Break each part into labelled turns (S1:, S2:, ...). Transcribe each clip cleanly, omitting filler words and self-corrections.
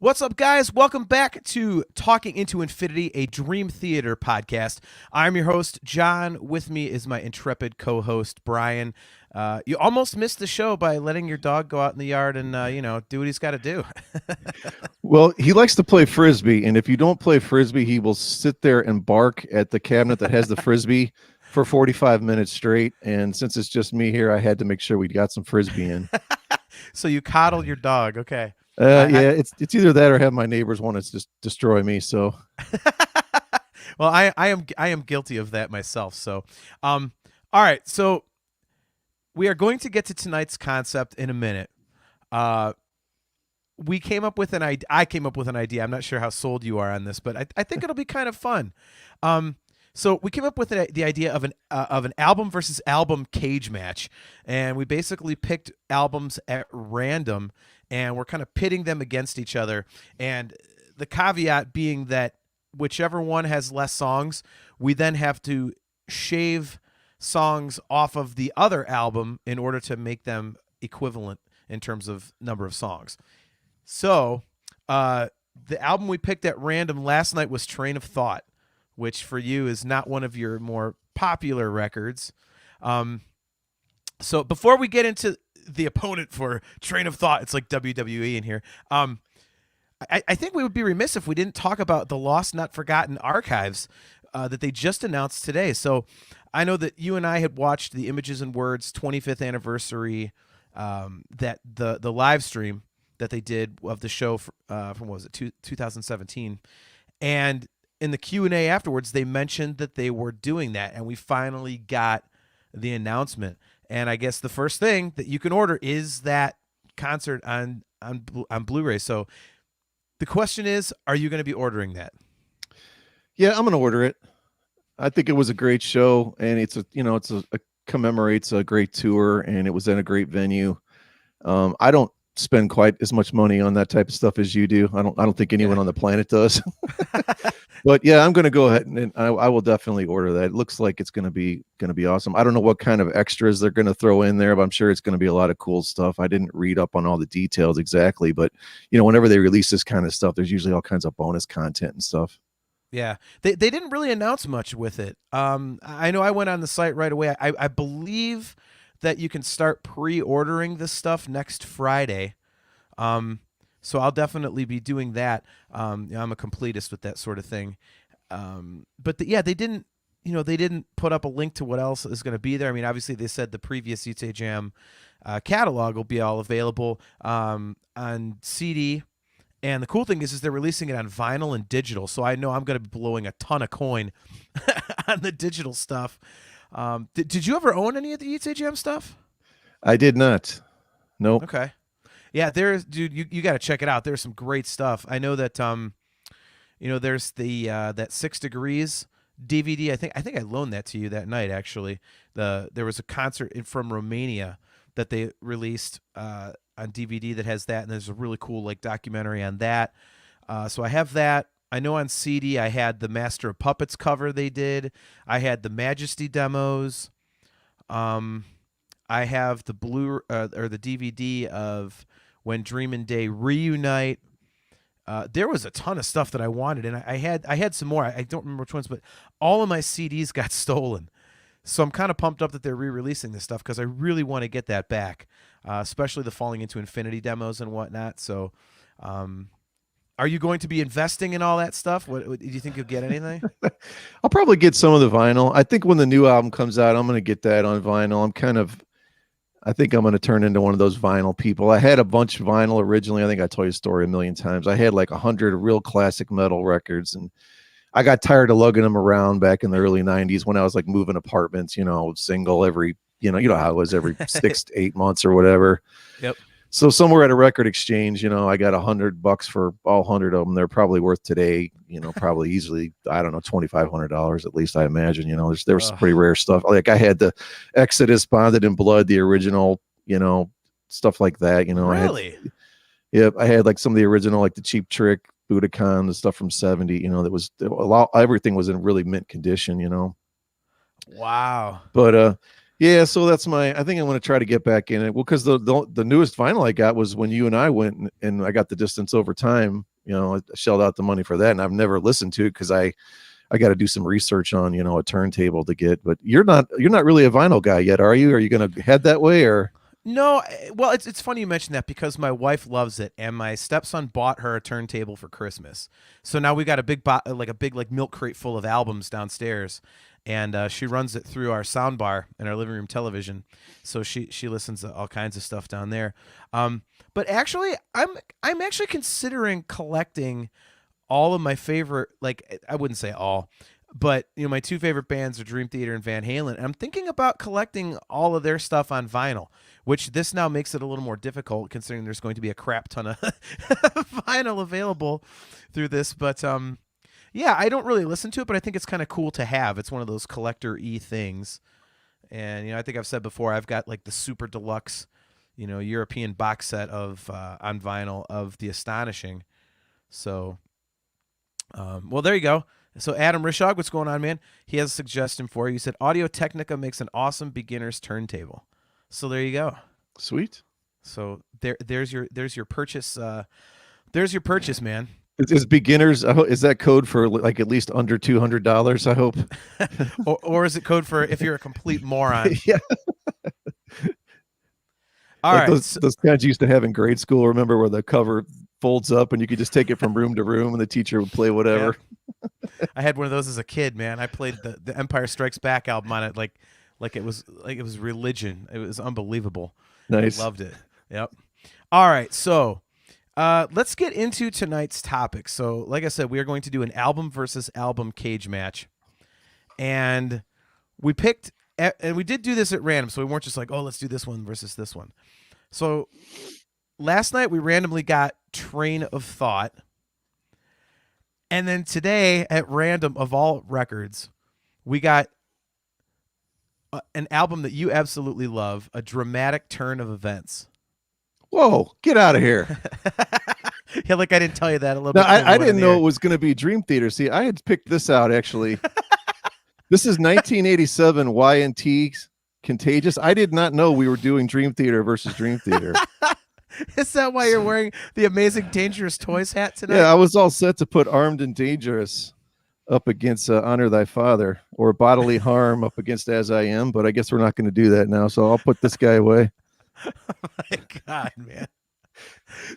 S1: What's up, guys? Welcome back to Talking Into Infinity, a Dream Theater podcast. I'm your host, John. With me is my intrepid co-host, Brian. You almost missed the show by letting your dog go out in the yard and, do what he's got to do.
S2: Well, he likes to play frisbee, and if you don't play frisbee, he will sit there and bark at the cabinet that has the frisbee for 45 minutes straight. And since it's just me here, I had to make sure we got some frisbee in.
S1: So you coddle your dog. Okay.
S2: It's either that or have my neighbors want to just destroy me. So,
S1: Well, I am guilty of that myself. So, all right. So we are going to get to tonight's concept in a minute. We came up with an idea. I came up with an idea. I'm not sure how sold you are on this, but I think it'll be kind of fun. So we came up with the idea of an album versus album cage match, and we basically picked albums at random, and we're kind of pitting them against each other. And the caveat being that whichever one has less songs, we then have to shave songs off of the other album in order to make them equivalent in terms of number of songs. So the album we picked at random last night was Train of Thought, which for you is not one of your more popular records. So before we get into the opponent for Train of Thought, it's like WWE in here. I think we would be remiss if we didn't talk about the Lost Not Forgotten archives that they just announced today. So I know that you and I had watched the Images and Words 25th anniversary, that the live stream that they did of the show from what was it, 2017, and in the Q&A afterwards, they mentioned that they were doing that, and we finally got the announcement. And I guess the first thing that you can order is that concert on Blu-ray. So the question is, are you going to be ordering that?
S2: yeah, I'm going to order it. I think it was a great show, and it's commemorates a great tour, and it was in a great venue. I don't spend quite as much money on that type of stuff as you do. I don't think anyone on the planet does. But yeah, I'm going to go ahead and I will definitely order that. It looks like it's going to be awesome. I don't know what kind of extras they're going to throw in there, but I'm sure it's going to be a lot of cool stuff. I didn't read up on all the details exactly, but whenever they release this kind of stuff, there's usually all kinds of bonus content and stuff.
S1: Yeah, they didn't really announce much with it. I know I went on the site right away. I believe that you can start pre-ordering this stuff next Friday. So I'll definitely be doing that. I'm a completist with that sort of thing. But they didn't, they didn't put up a link to what else is going to be there. I mean, obviously they said the previous UTA Jam catalog will be all available on CD. And the cool thing is they're releasing it on vinyl and digital. So I know I'm going to be blowing a ton of coin on the digital stuff. Did you ever own any of the UTA Jam stuff?
S2: I did not. Nope.
S1: Okay. Yeah, dude, you got to check it out. There's some great stuff. I know that there's the that 6 Degrees DVD. I think I loaned that to you that night actually. There was a concert from Romania that they released on DVD that has that, and there's a really cool like documentary on that. So I have that. I know on CD I had the Master of Puppets cover they did. I had the Majesty demos. I have the or the DVD of When Dream and Day Reunite. There was a ton of stuff that I wanted, and I had some more. I don't remember which ones, but all of my CDs got stolen. So I'm kind of pumped up that they're re-releasing this stuff because I really want to get that back, especially the Falling Into Infinity demos and whatnot. So are you going to be investing in all that stuff? Do you think you'll get anything?
S2: I'll probably get some of the vinyl. I think when the new album comes out, I'm going to get that on vinyl. I think I'm going to turn into one of those vinyl people. I had a bunch of vinyl originally. I think I told you a story a million times. I had like 100 real classic metal records, and I got tired of lugging them around back in the early 90s when I was like moving apartments, single every, how it was every 6 to 8 months or whatever.
S1: Yep.
S2: So somewhere at a record exchange, I got $100 for all 100 of them. They're probably worth today, probably easily, I don't know, $2,500 at least, I imagine. There was some pretty rare stuff. Like I had the Exodus Bonded in Blood, the original, stuff like that.
S1: Really?
S2: I had like some of the original, like the Cheap Trick, Budokan, the stuff from 70. That was a lot. Everything was in really mint condition.
S1: Wow.
S2: But yeah, so I think I'm going to try to get back in it. Well, because the newest vinyl I got was when you and I went and I got The Distance Over Time, I shelled out the money for that, and I've never listened to it because I got to do some research on, a turntable to get. But you're not really a vinyl guy yet, are you? Are you going to head that way, or?
S1: No, well, it's funny you mention that because my wife loves it, and my stepson bought her a turntable for Christmas. So now we got a big milk crate full of albums downstairs, and she runs it through our sound bar and our living room television. So she listens to all kinds of stuff down there. But actually, I'm actually considering collecting all of my favorite, like, I wouldn't say all, but my two favorite bands are Dream Theater and Van Halen. And I'm thinking about collecting all of their stuff on vinyl, which this now makes it a little more difficult considering there's going to be a crap ton of vinyl available through this. But yeah, I don't really listen to it, but I think it's kind of cool to have. It's one of those collector-y things. And I think I've said before, I've got like the super deluxe, European box set of on vinyl of The Astonishing. So well, there you go. So Adam Rishog, what's going on, man? He has a suggestion for you. He said Audio Technica makes an awesome beginner's turntable. So there you go.
S2: Sweet.
S1: So there's your purchase. There's your purchase, man.
S2: Is beginners? Is that code for like at least under $200? I hope.
S1: or is it code for if you're a complete moron?
S2: Yeah.
S1: All
S2: like
S1: right.
S2: Those kinds you used to have in grade school. Remember where the cover folds up and you could just take it from room to room and the teacher would play whatever.
S1: Yeah. I had one of those as a kid, man. I played the Empire Strikes Back album on it like it was religion. It was unbelievable.
S2: Nice.
S1: I loved it. Yep. All right, so let's get into tonight's topic. So, like I said, we are going to do an album versus album cage match, and we picked, and we did do this at random. So we weren't just like, oh, let's do this one versus this one. So last night we randomly got Train of Thought. And then today, at random of all records, we got an album that you absolutely love, A Dramatic Turn of Events.
S2: Whoa, get out of here.
S1: Yeah, like I didn't tell you that a little
S2: bit.
S1: No,
S2: I didn't know it was going to be Dream Theater. See, I had picked this out, actually. This is 1987 Y&T Contagious. I did not know we were doing Dream Theater versus Dream Theater.
S1: Is that why you're wearing the Amazing Dangerous Toys hat tonight?
S2: Yeah, I was all set to put Armed and Dangerous up against Honor Thy Father, or Bodily Harm up against As I Am, but I guess we're not going to do that now, so I'll put this guy away.
S1: Oh my God, man.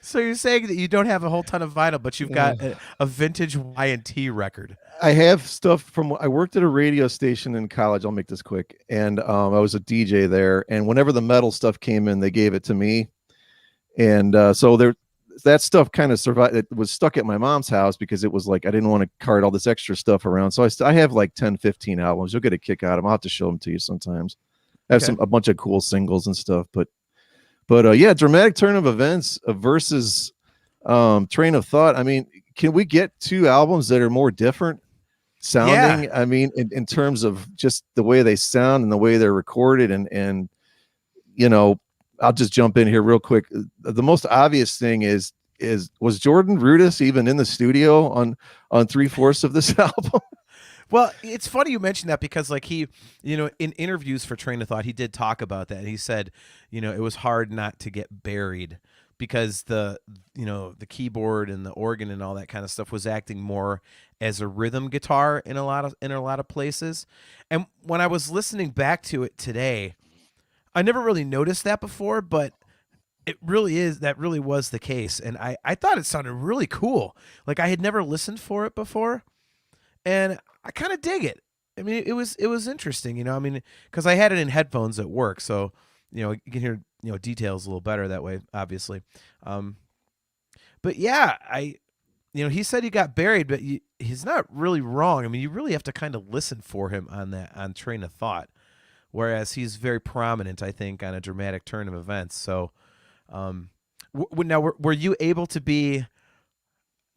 S1: So you're saying that you don't have a whole ton of vinyl, but you've got a vintage Y&T record.
S2: I have stuff from, I worked at a radio station in college. I'll make this quick. And I was a DJ there. And whenever the metal stuff came in, they gave it to me. And so that stuff kind of survived. It was stuck at my mom's house because it was like, I didn't want to cart all this extra stuff around. So I have like 10, 15 albums. You'll get a kick out of them. I'll have to show them to you sometimes. I have a bunch of cool singles and stuff, but yeah, Dramatic Turn of Events versus Train of Thought. I mean, can we get two albums that are more different sounding? Yeah. I mean, in terms of just the way they sound and the way they're recorded, and I'll just jump in here real quick. The most obvious thing was Jordan Rudess even in the studio on 3/4 of this album?
S1: Well, it's funny you mentioned that because like he, in interviews for Train of Thought, he did talk about that. And he said, it was hard not to get buried because the keyboard and the organ and all that kind of stuff was acting more as a rhythm guitar in a lot of places. And when I was listening back to it today, I never really noticed that before, but that really was the case. And I thought it sounded really cool. Like I had never listened for it before. And I kind of dig it. I mean, it was interesting, I mean, because I had it in headphones at work, so you can hear details a little better that way, obviously. But yeah, he said he got buried, but he's not really wrong. I mean, you really have to kind of listen for him on Train of Thought, whereas he's very prominent, I think, on A Dramatic Turn of Events. So, now were you able to be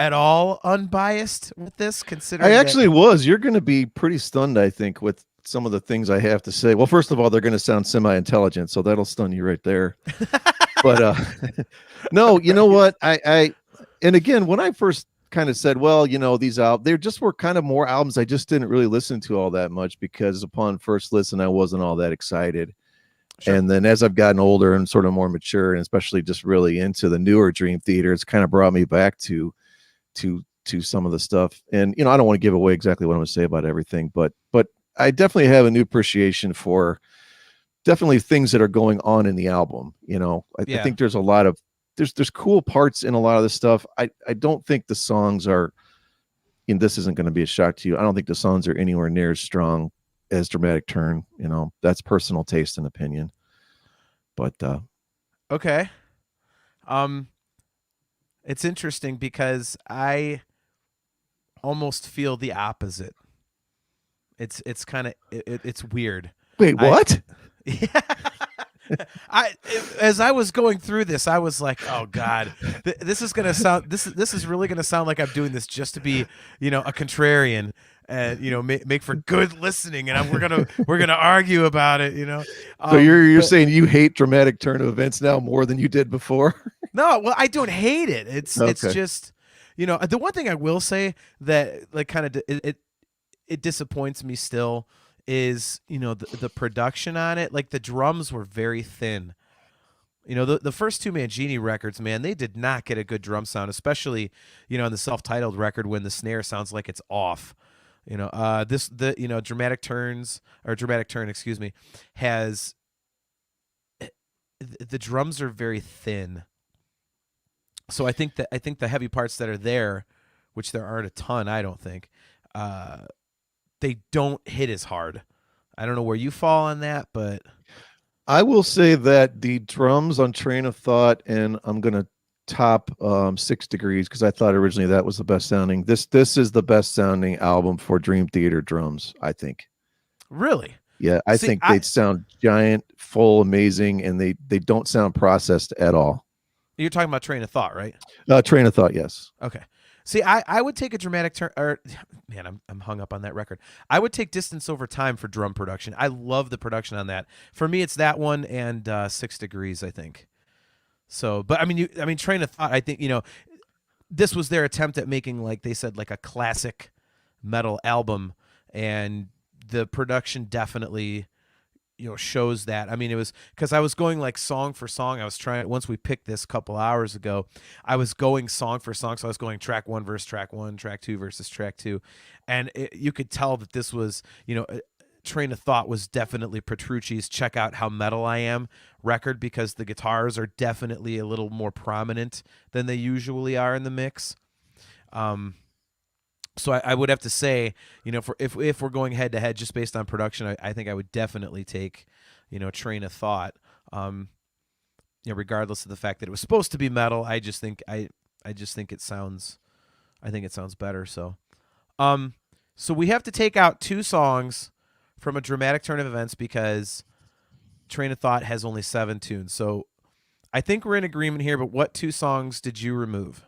S1: at all unbiased with this, considering
S2: I actually was. You're going to be pretty stunned, I think, with some of the things I have to say. Well, first of all, they're going to sound semi-intelligent, so that'll stun you right there. But no, you know what? I and again, when I first kind of said, well, these albums, they just were kind of more albums I just didn't really listen to all that much because upon first listen, I wasn't all that excited. Sure. And then as I've gotten older and sort of more mature, and especially just really into the newer Dream Theater, it's kind of brought me back to to some of the stuff. And I don't want to give away exactly what I'm going to say about everything, but I definitely have a new appreciation for definitely things that are going on in the album. I think there's a lot of there's cool parts in a lot of this stuff. I don't think the songs are, and this isn't going to be a shock to you, I don't think the songs are anywhere near as strong as Dramatic Turn. That's personal taste and opinion. But
S1: Okay. It's interesting because I almost feel the opposite. It's kind of it's weird.
S2: wait, what?
S1: Yeah. As I was going through this, I was like, "Oh God, this is gonna sound this is really gonna sound like I'm doing this just to be, a contrarian, and make for good listening, and we're gonna argue about it,
S2: So you're saying you hate Dramatic Turn of Events now more than you did before?
S1: No, well, I don't hate it. It's
S2: Okay.
S1: just, the one thing I will say that like kind of it disappoints me still is the production on it. Like the drums were very thin. The first two Mangini records, man, they did not get a good drum sound, especially on the self-titled record when the snare sounds like it's off. Dramatic Turn, excuse me, has the drums are very thin. So I think the heavy parts that are there, which there aren't a ton, I don't think, they don't hit as hard. I don't know where you fall on that, but
S2: I will say that the drums on Train of Thought, and I'm gonna top 6 Degrees, because I thought originally that was the best sounding. This is the best sounding album for Dream Theater drums, I think.
S1: really,
S2: Yeah, I think they sound giant, full, amazing, and they don't sound processed at all.
S1: You're talking about Train of Thought, right?
S2: Train of Thought, yes.
S1: Okay. See, I would take a Dramatic Turn, or man, I'm hung up on that record. I would take Distance Over Time for drum production. I love the production on that. For me, it's that one and 6 Degrees, I think. So, but I mean, Train of Thought, I think this was their attempt at making, like they said, like a classic metal album, and the production definitely shows that. I mean, it was because I was going like song for song. I was trying, once we picked this a couple hours ago, I was going song for song. So I was going track 1 versus track 1, track 2 versus track 2, and you could tell that this was Train of Thought was definitely Petrucci's Check Out How Metal I Am record, because the guitars are definitely a little more prominent than they usually are in the mix. So I would have to say, if we're going head to head just based on production, I think I would definitely take, Train of Thought. Regardless of the fact that it was supposed to be metal, I just think it sounds better. So, so we have to take out 2 songs from a Dramatic Turn of Events because Train of Thought has only 7 tunes. So I think we're in agreement here. But what 2 songs did you remove?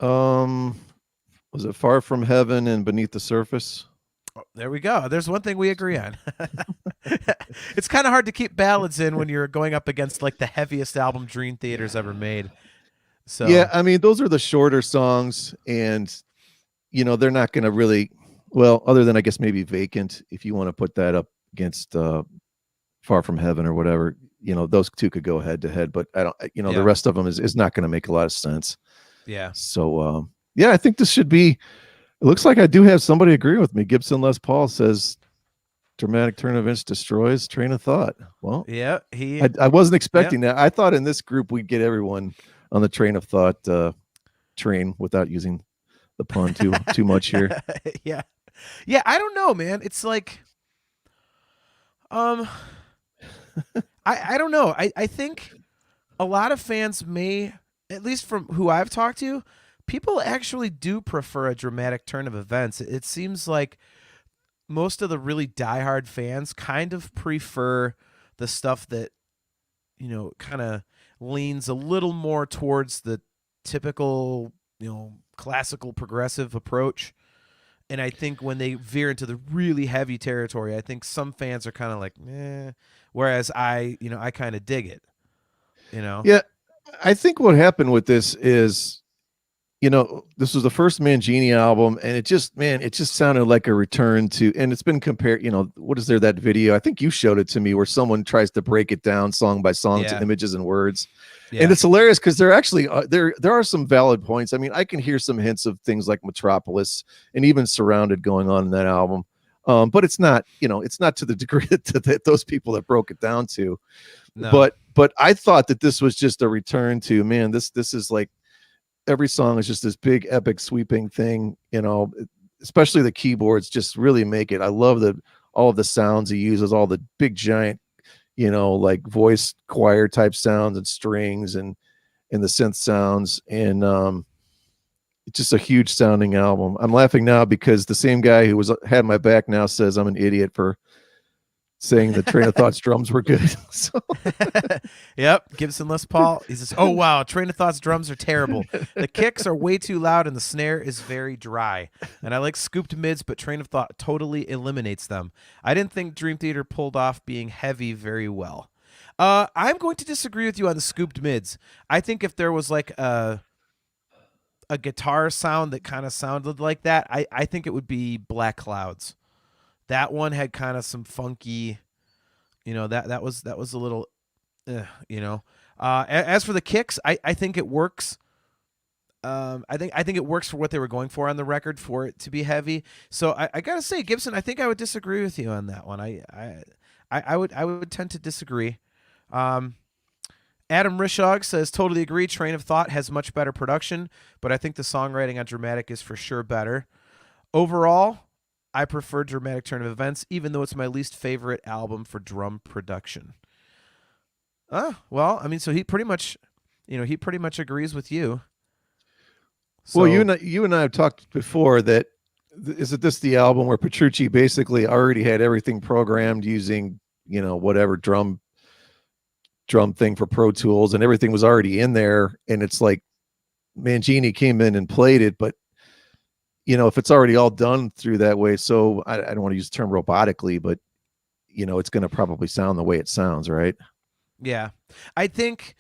S2: Was it Far From Heaven and Beneath the Surface?
S1: Oh, there we go. There's one thing we agree on. It's kind of hard to keep ballads in when you're going up against like the heaviest album Dream Theater's ever made. So
S2: yeah, I mean, those are the shorter songs, and they're not going to really, well, other than I guess maybe Vacant, if you want to put that up against Far From Heaven or whatever, those 2 could go head to head, but I don't, the rest of them is not going to make a lot of sense.
S1: Yeah.
S2: So yeah, I think this should be. It looks like I do have somebody agree with me. Gibson Les Paul says Dramatic Turn of Events destroys Train of Thought. Well,
S1: yeah,
S2: I wasn't expecting that. I thought in this group we'd get everyone on the Train of Thought train without using the pun too much here.
S1: Yeah. I don't know, man. It's like, I don't know. I think a lot of fans may, at least from who I've talked to, people actually do prefer a Dramatic Turn of Events. It seems like most of the really diehard fans kind of prefer the stuff that, kind of leans a little more towards the typical, classical progressive approach. And I think when they veer into the really heavy territory, I think some fans are kind of like, eh. Whereas I kind of dig it.
S2: Yeah, I think what happened with this is, this was the first Mangini album, and it just sounded like a return to, and it's been compared, what is there, that video? I think you showed it to me where someone tries to break it down song by song to
S1: Yeah.
S2: images and words. And
S1: Yeah.
S2: it's hilarious because there actually there are some valid points. I mean, I can hear some hints of things like Metropolis and even Surrounded going on in that album. But it's not, it's not to the degree that those people that broke it down to.
S1: No.
S2: But I thought that this was just a return to, man, this is like, every song is just this big epic sweeping thing, especially the keyboards just really make it. I love all of the sounds he uses, all the big giant, like voice choir type sounds and strings and the synth sounds. And it's just a huge sounding album. I'm laughing now because the same guy who had my back now says I'm an idiot for saying the Train of Thought's drums were good. So
S1: Yep, Gibson Les Paul. He says, "Oh wow, Train of Thought's drums are terrible. The kicks are way too loud and the snare is very dry. And I like scooped mids, but Train of Thought totally eliminates them. I didn't think Dream Theater pulled off being heavy very well." I'm going to disagree with you on the scooped mids. I think if there was like a guitar sound that kind of sounded like that, I think it would be Black Clouds. That one had kind of some funky, that was a little, you know. As for the kicks, I think it works. I think it works for what they were going for on the record for it to be heavy. So I gotta say, Gibson, I think I would disagree with you on that one. I would tend to disagree. Um, Adam Rishog says, totally agree. Train of Thought has much better production, but I think the songwriting on Dramatic is for sure better. Overall, I prefer Dramatic Turn of Events, even though it's my least favorite album for drum production. Well, I mean, so he pretty much agrees with you. So,
S2: well, you and I have talked before that isn't this the album where Petrucci basically already had everything programmed using, whatever drum thing for Pro Tools, and everything was already in there, and it's like Mangini came in and played it, but if it's already all done through that way, so I don't want to use the term robotically, but it's going to probably sound the way it sounds, right?
S1: yeah, I think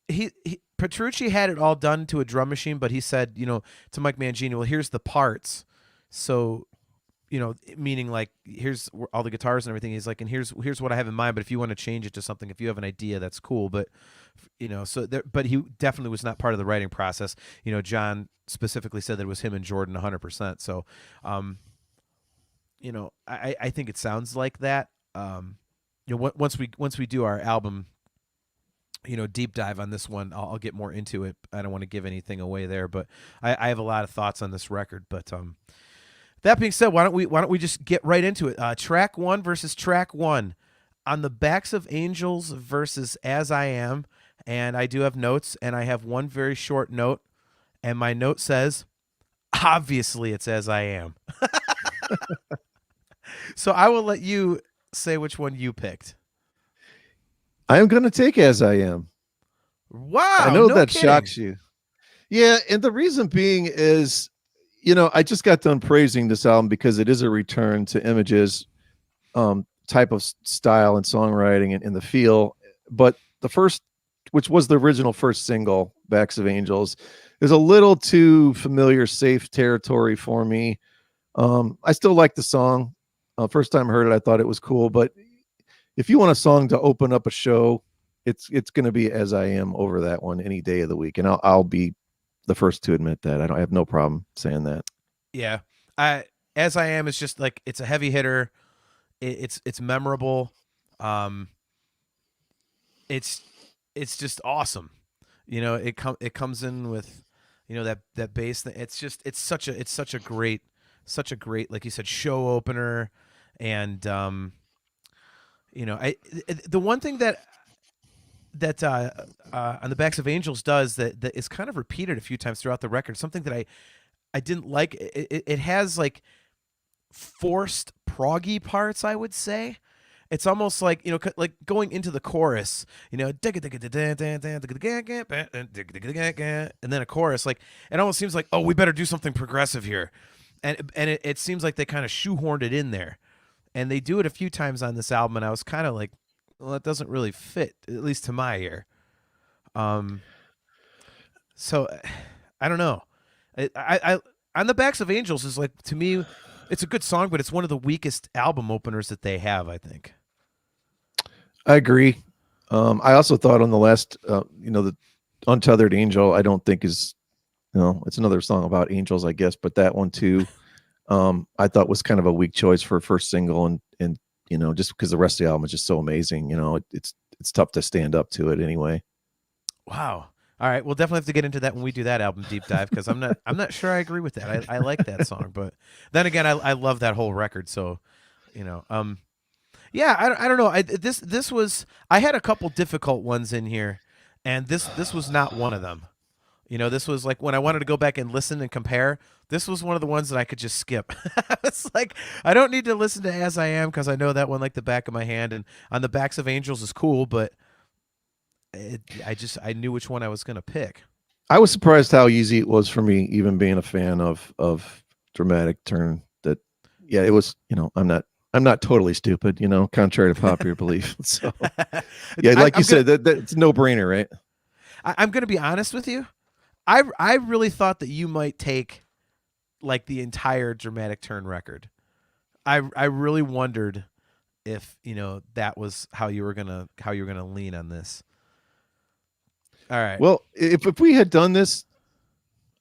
S1: he Petrucci had it all done to a drum machine, but he said, to Mike Mangini, well, here's the parts. So, meaning like, here's all the guitars and everything. He's like, and here's what I have in mind. But if you want to change it to something, if you have an idea, that's cool. But, but he definitely was not part of the writing process. John specifically said that it was him and Jordan 100%. So, I think it sounds like that. Once we do our album, deep dive on this one, I'll get more into it. I don't want to give anything away there, but I have a lot of thoughts on this record. But that being said, why don't we just get right into it? Track 1 versus track 1 on the Backs of Angels versus As I Am, and I do have notes, and I have one very short note, and my note says, obviously it's As I Am. So I will let you say which one you picked.
S2: I am going to take As I Am.
S1: Wow,
S2: I know
S1: no
S2: that
S1: kidding.
S2: shocks you. Yeah, and the reason being is, I just got done praising this album because it is a return to Images type of style and songwriting and the feel. But the first, which was the original first single, Backs of Angels, is a little too familiar, safe territory for me. I still like the song. First time I heard it, I thought it was cool. But if you want a song to open up a show, it's going to be As I Am over that one any day of the week. And I'll be the first to admit that. I have no problem saying that.
S1: Yeah. As I Am is just like, it's a heavy hitter. It's memorable. It's just awesome. It comes in with, that bass. It's such a great, like you said, show opener. And, the one thing that on the Backs of Angels does that is kind of repeated a few times throughout the record, something that I didn't like. It has like forced proggy parts, I would say. It's almost like, like going into the chorus, and then a chorus, like it almost seems like, oh, we better do something progressive here. And it seems like they kind of shoehorned it in there. And they do it a few times on this album, and I was kind of like, well, that doesn't really fit, at least to my ear. So I don't know. I on the Backs of Angels is like, to me, it's a good song, but it's one of the weakest album openers that they have, I think.
S2: I agree. I also thought on the last, the Untethered Angel, I don't think is, it's another song about angels, I guess, but that one too, I thought was kind of a weak choice for first single, and just because the rest of the album is just so amazing, it's tough to stand up to it anyway.
S1: Wow. All right, we'll definitely have to get into that when we do that album deep dive, because I'm not sure I agree with that. I like that song, but then again, I love that whole record. So, yeah, I don't know. This was, I had a couple difficult ones in here, and this was not one of them. This was like when I wanted to go back and listen and compare. This was one of the ones that I could just skip. It's like, I don't need to listen to As I Am, because I know that one like the back of my hand. And On the Backs of Angels is cool, but I knew which one I was gonna pick.
S2: I was surprised how easy it was for me, even being a fan of Dramatic Turn. That, yeah, it was. I'm not totally stupid. Contrary to popular belief. So, yeah, like you said, that's no brainer, right?
S1: I'm gonna be honest with you. I really thought that you might take like the entire Dramatic Turn record. I really wondered if that was how you were gonna lean on this. All right.
S2: Well, if we had done this,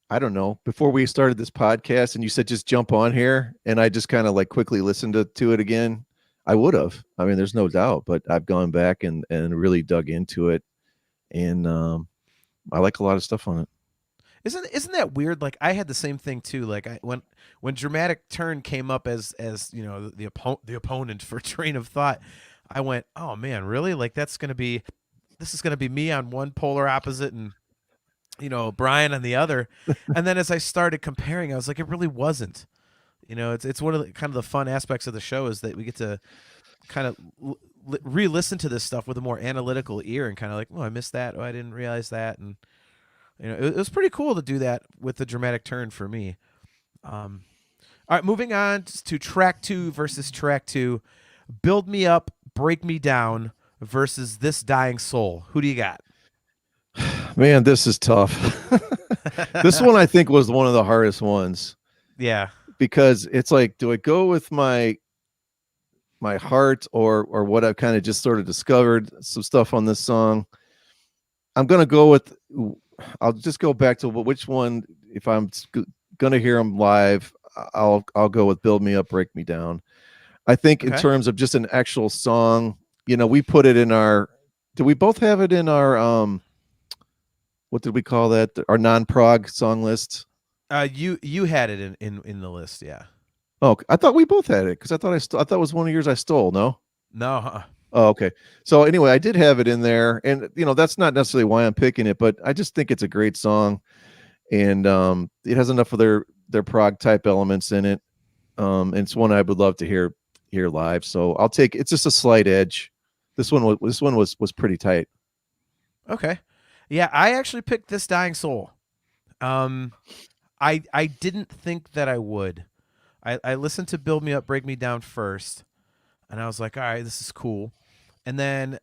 S2: I don't know, before we started this podcast, and you said just jump on here, and I just kind of like quickly listened to it again, I would have. I mean, there's no doubt. But I've gone back and really dug into it, and I like a lot of stuff on it.
S1: Isn't that weird? Like, I had the same thing too. Like, when Dramatic Turn came up as the opponent for Train of Thought, I went, oh man, really? Like, this is gonna be me on one polar opposite, and Brian on the other. And then as I started comparing, I was like, it really wasn't. It's one of the kind of the fun aspects of the show, is that we get to kind of re-listen to this stuff with a more analytical ear, and kind of like, oh, I missed that. Oh, I didn't realize that. And it was pretty cool to do that with the Dramatic Turn for me. All right, moving on to track 2 versus track 2. Build Me Up, Break Me Down versus This Dying Soul. Who do you got?
S2: Man, this is tough. This one I think was one of the hardest ones.
S1: Yeah.
S2: Because it's like, do I go with my heart or what I've kind of just sort of discovered some stuff on this song? I'll just go back to which one, if I'm going to hear them live, I'll go with Build Me Up, Break Me Down. I think in terms of just an actual song, we put it in our, do we both have it in our, what did we call that? Our non-prog song list?
S1: You had it in the list, yeah.
S2: Oh, I thought we both had it, because I thought it was one of yours I stole. No?
S1: No.
S2: Oh, okay. So anyway, I did have it in there, and that's not necessarily why I'm picking it, but I just think it's a great song, and it has enough of their prog type elements in it. And it's one I would love to hear live. So I'll take, it's just a slight edge. This one was pretty tight.
S1: Okay. Yeah, I actually picked This Dying Soul. I didn't think that I would. I listened to Build Me Up, Break Me Down first, and I was like, all right, this is cool. And then,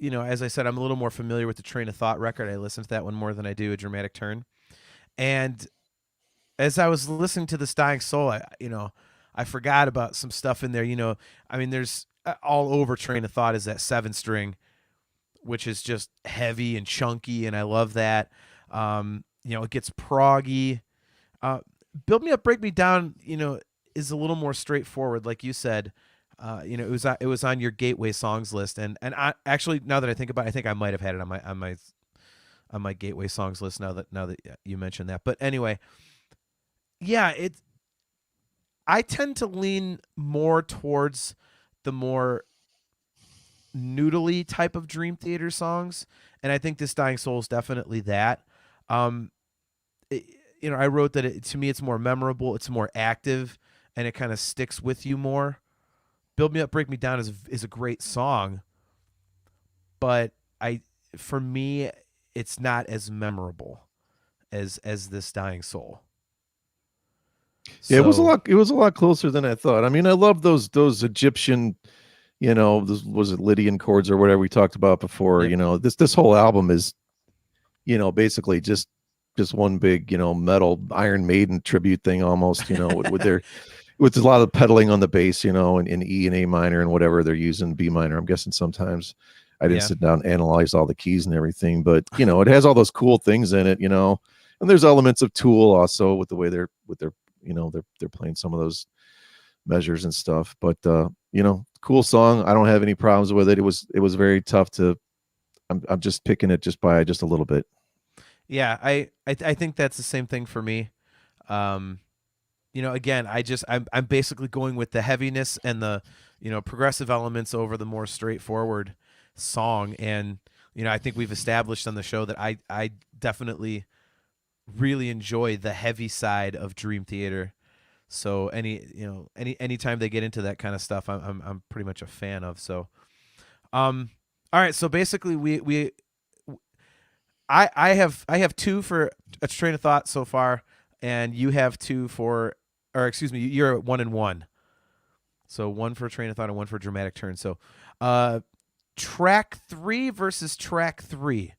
S1: as I said, I'm a little more familiar with the Train of Thought record. I listened to that one more than I do a Dramatic Turn. And as I was listening to This Dying Soul, I forgot about some stuff in there. There's all over Train of Thought is that 7-string, which is just heavy and chunky, and I love that. It gets proggy. Build Me Up, Break Me Down, is a little more straightforward, like you said. It was on your gateway songs list, and I actually, now that I think about it, I think I might have had it on my gateway songs list. Now that you mentioned that, but anyway, yeah, I tend to lean more towards the more noodly type of Dream Theater songs, and I think This Dying Soul is definitely that. I wrote that to me it's more memorable, it's more active, and it kind of sticks with you more. Build Me Up, Break Me Down is a great song, but for me it's not as memorable as This Dying Soul.
S2: Yeah, it was a lot closer than I thought. I mean, I love those Egyptian, was it Lydian chords or whatever we talked about before.
S1: Yep.
S2: This whole album is, basically just just one big, metal Iron Maiden tribute thing almost, with their with a lot of pedaling on the bass, in E and A minor and whatever they're using, B minor. I'm guessing sometimes. I didn't
S1: Yeah.
S2: sit down and analyze all the keys and everything, but it has all those cool things in it, and there's elements of Tool also with the way they're they're playing some of those measures and stuff. But cool song. I don't have any problems with it. It was very tough to. I'm just picking it just by just a little bit.
S1: Yeah, I think that's the same thing for me. Again, I'm basically going with the heaviness and the progressive elements over the more straightforward song. And I think we've established on the show that I definitely really enjoy the heavy side of Dream Theater. So anytime they get into that kind of stuff, I'm pretty much a fan of. So all right, so basically I have two for a train of thought so far, and you have two for, or excuse me, you're at 1 and 1. So one for a train of thought and one for a dramatic turn. So track 3 versus track 3.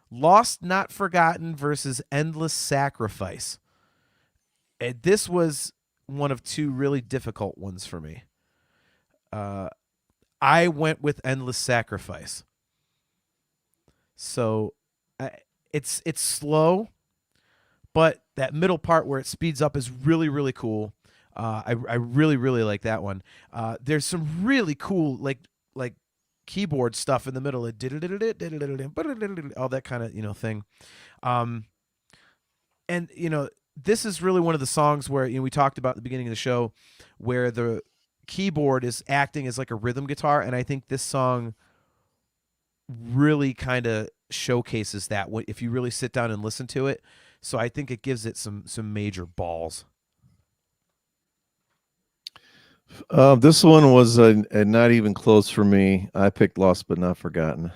S1: Lost Not Forgotten versus Endless Sacrifice. And this was one of two really difficult ones for me. I went with Endless Sacrifice. So it's slow, but that middle part where it speeds up is really, really cool. I really, really like that one. There's some really cool like keyboard stuff in the middle, all that kind of thing. And this is really one of the songs where we talked about at the beginning of the show, where the keyboard is acting as like a rhythm guitar, and I think this song really kind of showcases that if you really sit down and listen to it. So I think it gives it some major balls.
S2: This one was not even close for me. I picked Lost But Not Forgotten.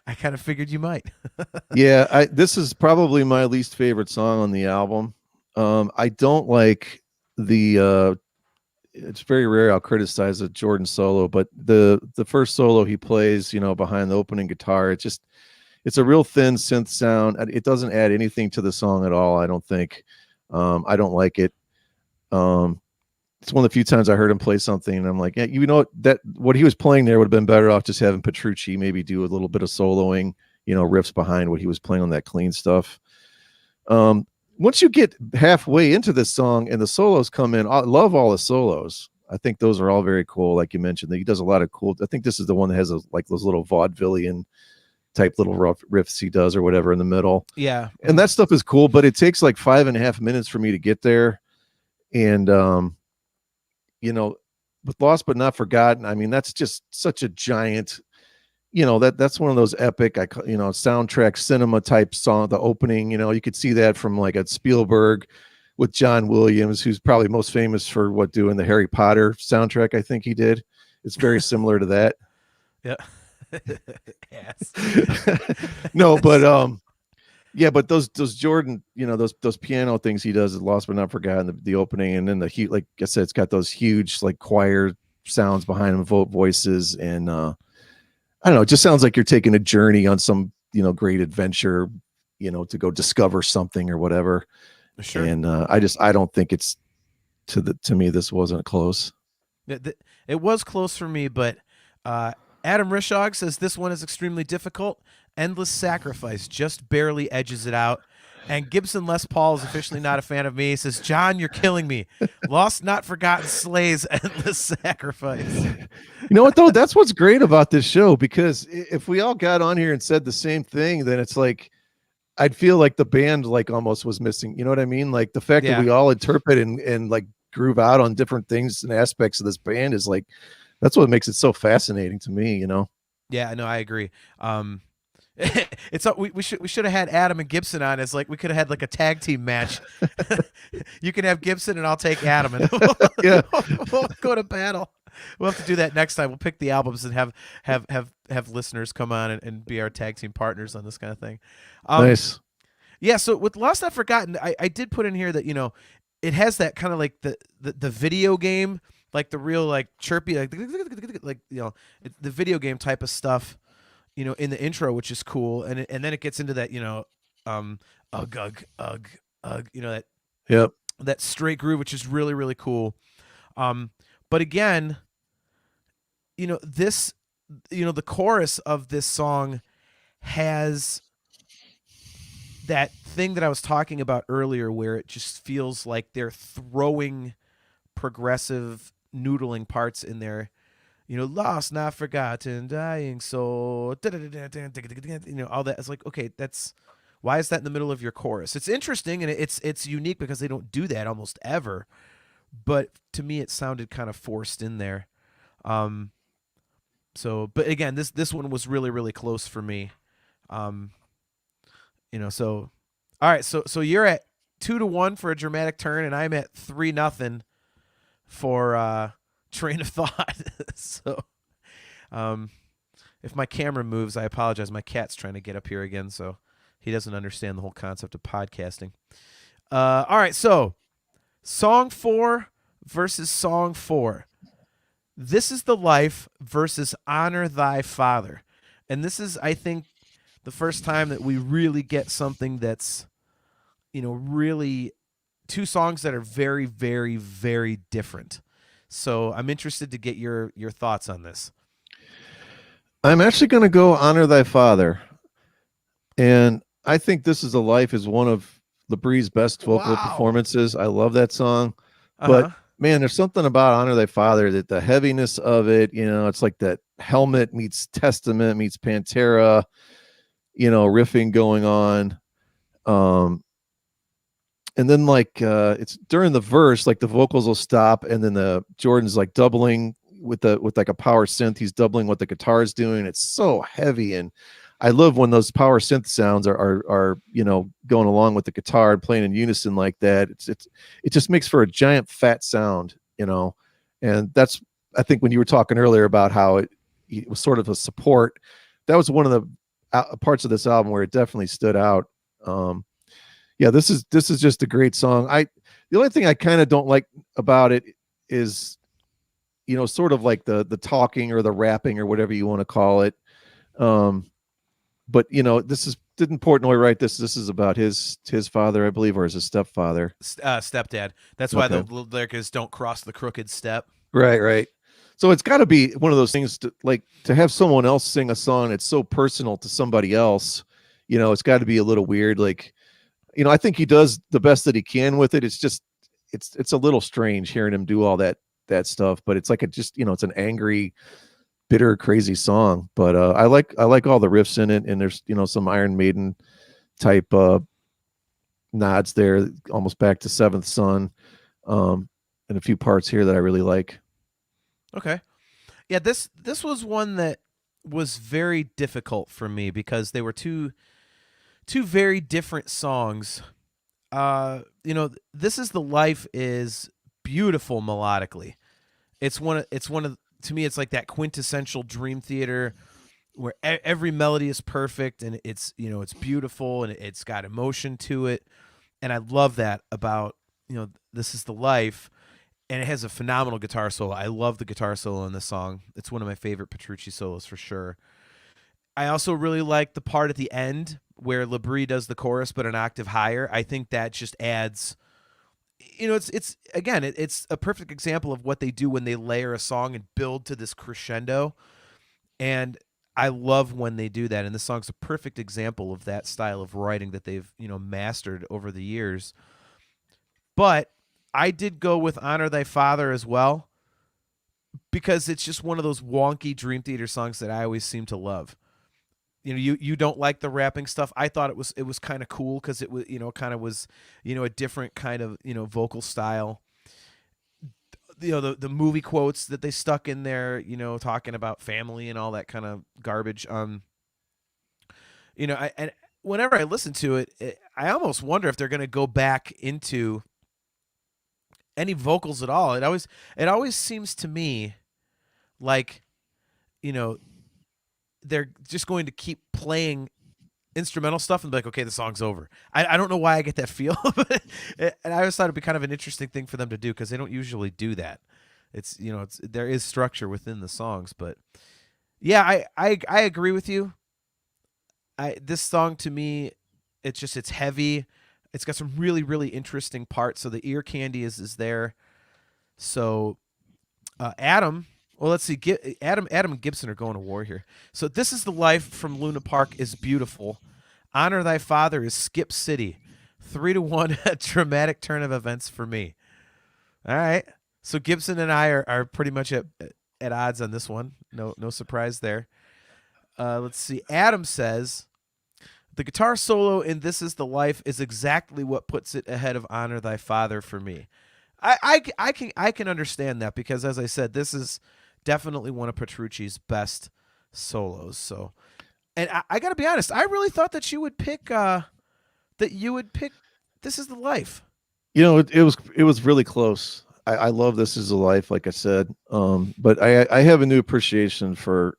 S1: I kind of figured you might.
S2: Yeah, this is probably my least favorite song on the album. I don't like the it's very rare I'll criticize a Jordan solo, but the first solo he plays, behind the opening guitar, it's a real thin synth sound. It doesn't add anything to the song at all, I don't think. I don't like it. It's one of the few times I heard him play something and I'm like, yeah, that what he was playing there would have been better off just having Petrucci maybe do a little bit of soloing, riffs behind what he was playing on that clean stuff. Once you get halfway into this song and the solos come in, I love all the solos. I think those are all very cool. Like you mentioned, he does a lot of cool. I think this is the one that has like those little vaudevillian type little riffs he does or whatever in the middle.
S1: Yeah.
S2: And that stuff is cool, but it takes like 5.5 minutes for me to get there. And, with Lost But Not Forgotten, I mean, that's just such a giant, that's one of those epic, soundtrack cinema type song, the opening, you could see that from like a Spielberg with John Williams, who's probably most famous for doing the Harry Potter soundtrack. I think he did. It's very similar to that.
S1: Yeah. Yes.
S2: No, but yeah, but those Jordan, those piano things he does is Lost But Not Forgotten, the opening, and then like I said, it's got those huge like choir sounds behind them, voices, and I don't know, it just sounds like you're taking a journey on some great adventure, to go discover something or whatever.
S1: Sure.
S2: And I don't think it's to me this wasn't close.
S1: It was close for me, but Adam Rishog says this one is extremely difficult. Endless Sacrifice just barely edges it out. And Gibson Les Paul is officially not a fan of me. He says, John, you're killing me. Lost Not Forgotten slays Endless Sacrifice.
S2: You know what, though? That's what's great about this show, because if we all got on here and said the same thing, then it's like I'd feel like the band like almost was missing. You know what I mean? Like the fact that we all interpret and like groove out on different things and aspects of this band is like, that's what makes it so fascinating to me,
S1: Yeah, no, I agree. It's we should have had Adam and Gibson on as like we could have had like a tag team match. You can have Gibson and I'll take Adam, and we'll go to battle. We'll have to do that next time. We'll pick the albums and have listeners come on and be our tag team partners on this kind of thing.
S2: Nice.
S1: Yeah. So with Lost Not Forgotten, I did put in here that it has that kind of like the video game, like the real like chirpy like the video game type of stuff. In the intro, which is cool, and then it gets into that ugh ugh ugh ugh. You know,
S2: Yep.
S1: that straight groove, which is really really cool. Um, but again, this, the chorus of this song has that thing that I was talking about earlier, where it just feels like they're throwing progressive noodling parts in there. Lost, not forgotten, dying soul, all that. It's like, okay, that's why is that in the middle of your chorus? It's interesting, and it's unique because they don't do that almost ever. But to me, it sounded kind of forced in there. Um, but again, this one was really really close for me. Um, so all right, so you're at 2-1 for a dramatic turn, and I'm at 3-0 for train of thought. So, um, if my camera moves, I apologize. My cat's trying to get up here again, so he doesn't understand the whole concept of podcasting. All right, so song 4 versus song 4. This is the life versus honor thy father. And this is, I think, the first time that we really get something that's, really two songs that are very, very, very different. So I'm interested to get your thoughts on this.
S2: I'm actually going to go Honor Thy Father. And I think This Is a Life is one of LaBrie's best vocal performances. I love that song. But man, there's something about Honor Thy Father, that the heaviness of it, it's like that Helmet meets Testament meets Pantera, riffing going on. And then it's during the verse, like the vocals will stop, and then the Jordan's like doubling with like a power synth. He's doubling what the guitar is doing. It's so heavy, and I love when those power synth sounds are going along with the guitar and playing in unison like that. It just makes for a giant fat sound, and that's, I think, when you were talking earlier about how it was sort of a support. That was one of the parts of this album where it definitely stood out. Yeah, this is just a great song. The only thing I kind of don't like about it is, sort of like the talking or the rapping or whatever you want to call it. But didn't Portnoy write this? This is about his father, I believe, or his stepfather.
S1: Stepdad. That's why the lyric is "Don't cross the crooked step."
S2: Right. So it's got to be one of those things to have someone else sing a song that's so personal to somebody else. It's got to be a little weird. Like, I think he does the best that he can with it. It's just, it's a little strange hearing him do all that stuff, but it's like it's an angry, bitter, crazy song. But I like all the riffs in it, and there's some Iron Maiden type nods there, almost back to Seventh Son, and a few parts here that I really like.
S1: Okay, yeah, this was one that was very difficult for me because they were two very different songs. This Is the Life is beautiful melodically. It's one of to me, it's like that quintessential Dream Theater where every melody is perfect, and it's beautiful, and it's got emotion to it, and I love that about This Is the Life. And it has a phenomenal guitar solo. I love the guitar solo in this song. It's one of my favorite Petrucci solos for sure. I also really like the part at the end where LaBrie does the chorus but an octave higher. I think that just adds, it's again, it's a perfect example of what they do when they layer a song and build to this crescendo. And I love when they do that. And this song's a perfect example of that style of writing that they've, mastered over the years. But I did go with Honor Thy Father as well, because it's just one of those wonky Dream Theater songs that I always seem to love. You don't like the rapping stuff. I thought it was kind of cool because it was kind of was a different kind of vocal style. The movie quotes that they stuck in there, talking about family and all that kind of garbage. And whenever I listen to it, I almost wonder if they're going to go back into any vocals at all. It always seems to me like they're just going to keep playing instrumental stuff and be like, okay, the song's over. I don't know why I get that feel, and I always thought it'd be kind of an interesting thing for them to do because they don't usually do that. It's there is structure within the songs, but yeah, I agree with you. This song to me it's heavy. It's got some really really interesting parts. So the ear candy is there. So Adam, well, let's see. Adam and Gibson are going to war here. So this is the life from Luna Park is beautiful. Honor thy father is Skip City. 3-1, a dramatic turn of events for me. All right. So Gibson and I are pretty much at odds on this one. No surprise there. Let's see. Adam says the guitar solo in "This Is the Life" is exactly what puts it ahead of "Honor Thy Father" for me. I can understand that because, as I said, this is definitely one of Petrucci's best solos. So, and I got to be honest, I really thought that you would pick "This Is the Life."
S2: It was really close. I love This Is a Life, like I said. But I have a new appreciation for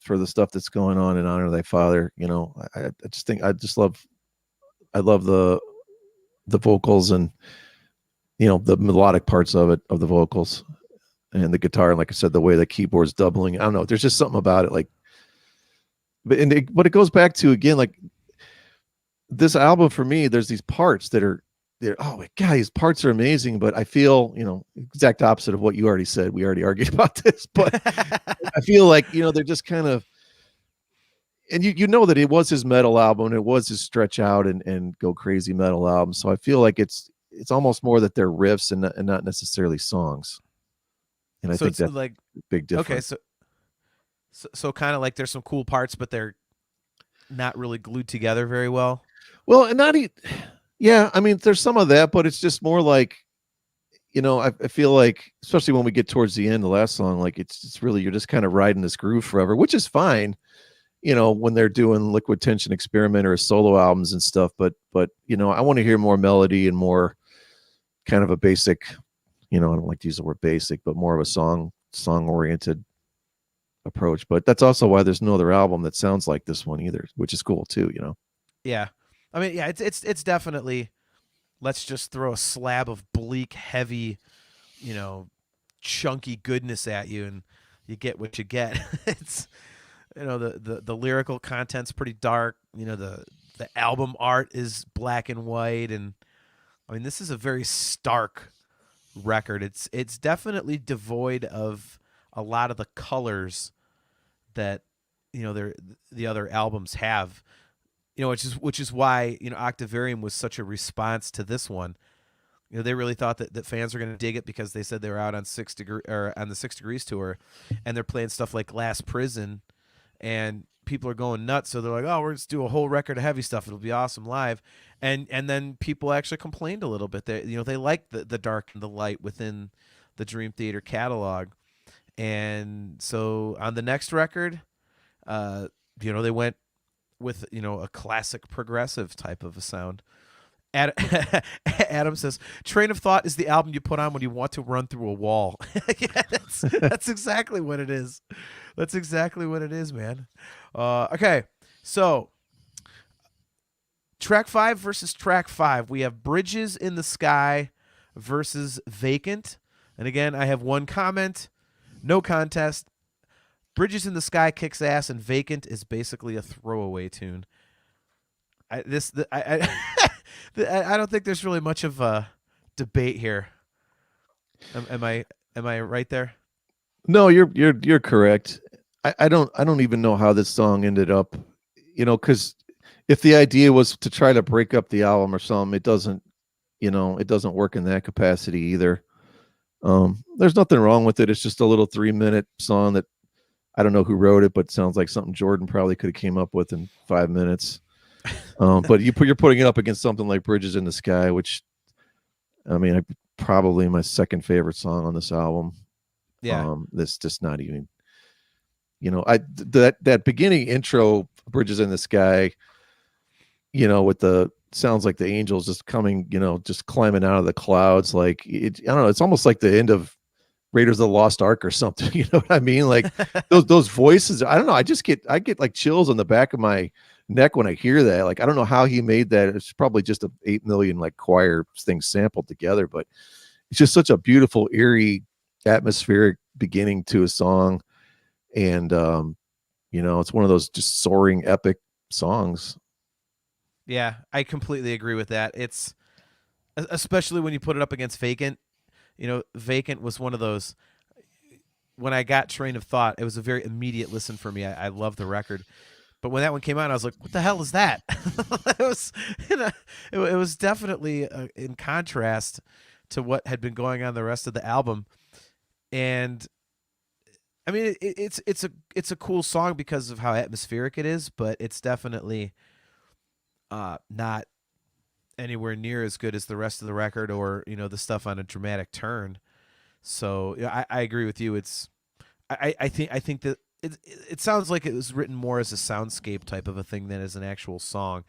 S2: the stuff that's going on in Honor Thy Father. I just think I love the vocals and the melodic parts of the vocals and the guitar. And like I said, the way the keyboard's doubling, I don't know. There's just something about it. But it goes back to, again, like this album for me, there's these parts that are there. Oh my God, these parts are amazing. But I feel, exact opposite of what you already said. We already argued about this, but I feel like, they're just kind of, and you know that it was his metal album. It was his stretch out and go crazy metal album. So I feel like it's almost more that they're riffs and not necessarily songs. And I think that's like a big difference.
S1: Okay, so kind of like there's some cool parts, but they're not really glued together very well.
S2: Well, and yeah, I mean, there's some of that, but it's just more like, I feel like, especially when we get towards the end, the last song, like it's really, you're just kind of riding this groove forever, which is fine, when they're doing Liquid Tension Experiment or solo albums and stuff. But I want to hear more melody and more kind of a basic, I don't like to use the word basic, but more of a song oriented approach. But that's also why there's no other album that sounds like this one either, which is cool too.
S1: Yeah, I mean, yeah, it's definitely, let's just throw a slab of bleak, heavy, chunky goodness at you, and you get what you get. It's, the lyrical content's pretty dark. The album art is black and white, and I mean, this is a very stark record. It's definitely devoid of a lot of the colors that the other albums have. Which is why Octavarium was such a response to this one. They really thought that fans were going to dig it because they said they were out on on the 6 Degrees tour, and they're playing stuff like Last Prison, and people are going nuts. So they're like, "Oh, we're just do a whole record of heavy stuff. It'll be awesome live." And then people actually complained a little bit. They liked the dark and the light within the Dream Theater catalog, and so on the next record, they went with a classic progressive type of a sound. Adam says, "Train of Thought is the album you put on when you want to run through a wall." Yeah, that's exactly what it is. That's exactly what it is, man. Okay, so track 5 versus track 5. We have Bridges in the Sky versus Vacant. And again, I have one comment, no contest. Bridges in the Sky kicks ass, and Vacant is basically a throwaway tune. I don't think there's really much of a debate here. Am I right there?
S2: No, you're correct. I don't even know how this song ended up, because if the idea was to try to break up the album or something, it doesn't work in that capacity either. There's nothing wrong with it. It's just a little 3-minute song that I don't know who wrote it, but it sounds like something Jordan probably could have came up with in 5 minutes. But you're putting it up against something like Bridges in the Sky, which, I mean, probably my second favorite song on this album.
S1: Yeah.
S2: That's just not even, that beginning intro, Bridges in the Sky, with the sounds like the angels just coming, just climbing out of the clouds. Like I don't know, it's almost like the end of Raiders of the Lost Ark or something. You know what I mean? Like those voices, I don't know. I get like chills on the back of my neck when I hear that. Like, I don't know how he made that. It's probably just a 8 million like choir things sampled together, but it's just such a beautiful, eerie, atmospheric beginning to a song. And, it's one of those just soaring epic songs.
S1: Yeah, I completely agree with that. It's especially when you put it up against Vacant. You know, Vacant was one of those. When I got Train of Thought, it was a very immediate listen for me. I love the record, but when that one came out, I was like, "What the hell is that?" it was, you know, it was definitely in contrast to what had been going on the rest of the album. And I mean, it's a cool song because of how atmospheric it is, but it's definitely not anywhere near as good as the rest of the record, or the stuff on A Dramatic Turn. So yeah, I agree with you. I think that it sounds like it was written more as a soundscape type of a thing than as an actual song.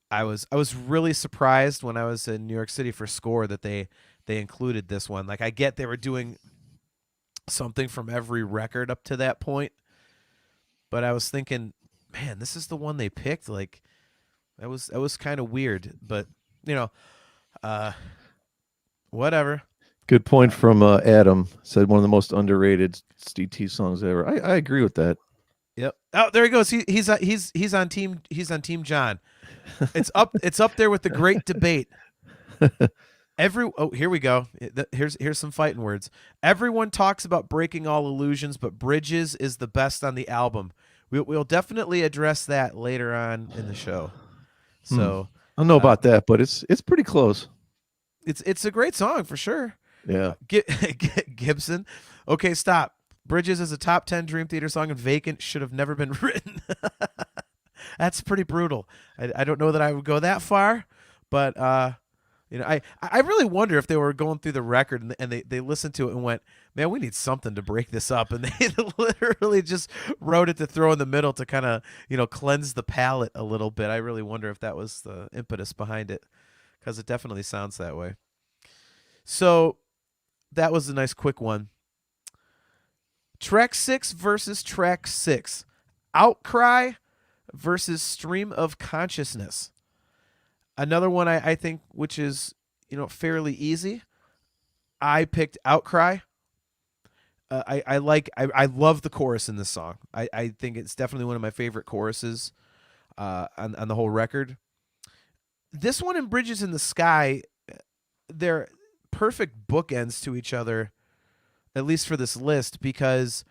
S1: I was really surprised when I was in New York City for Score that they included this one. Like, I get they were doing something from every record up to that point, but I was thinking, man, this is the one they picked. Like, that was kind of weird, but you know, uh, whatever.
S2: Good point from Adam. Said one of the most underrated SDT songs ever. I agree with that.
S1: Yep. Oh, there he goes. He's on Team John. It's up there with the Great Debate. Here we go. Here's some fighting words. Everyone talks about Breaking All Illusions, but Bridges is the best on the album. We'll definitely address that later on in the show. So
S2: I don't know about that, but it's pretty close.
S1: it's a great song for sure.
S2: Yeah.
S1: Gibson. Okay, stop. Bridges is a top 10 Dream Theater song, and Vacant should have never been written. That's pretty brutal. I don't know that I would go that far, but I really wonder if they were going through the record and they listened to it and went, man, we need something to break this up, and they literally just wrote it to throw in the middle to kind of cleanse the palate a little bit. I really wonder if that was the impetus behind it, because it definitely sounds that way. So that was a nice quick one. Track 6 versus Track 6. Outcry versus Stream of Consciousness. Another one I think, which is fairly easy. I picked Outcry. I love the chorus in this song. I think it's definitely one of my favorite choruses on the whole record. This one and Bridges in the Sky, they're perfect bookends to each other, at least for this list, because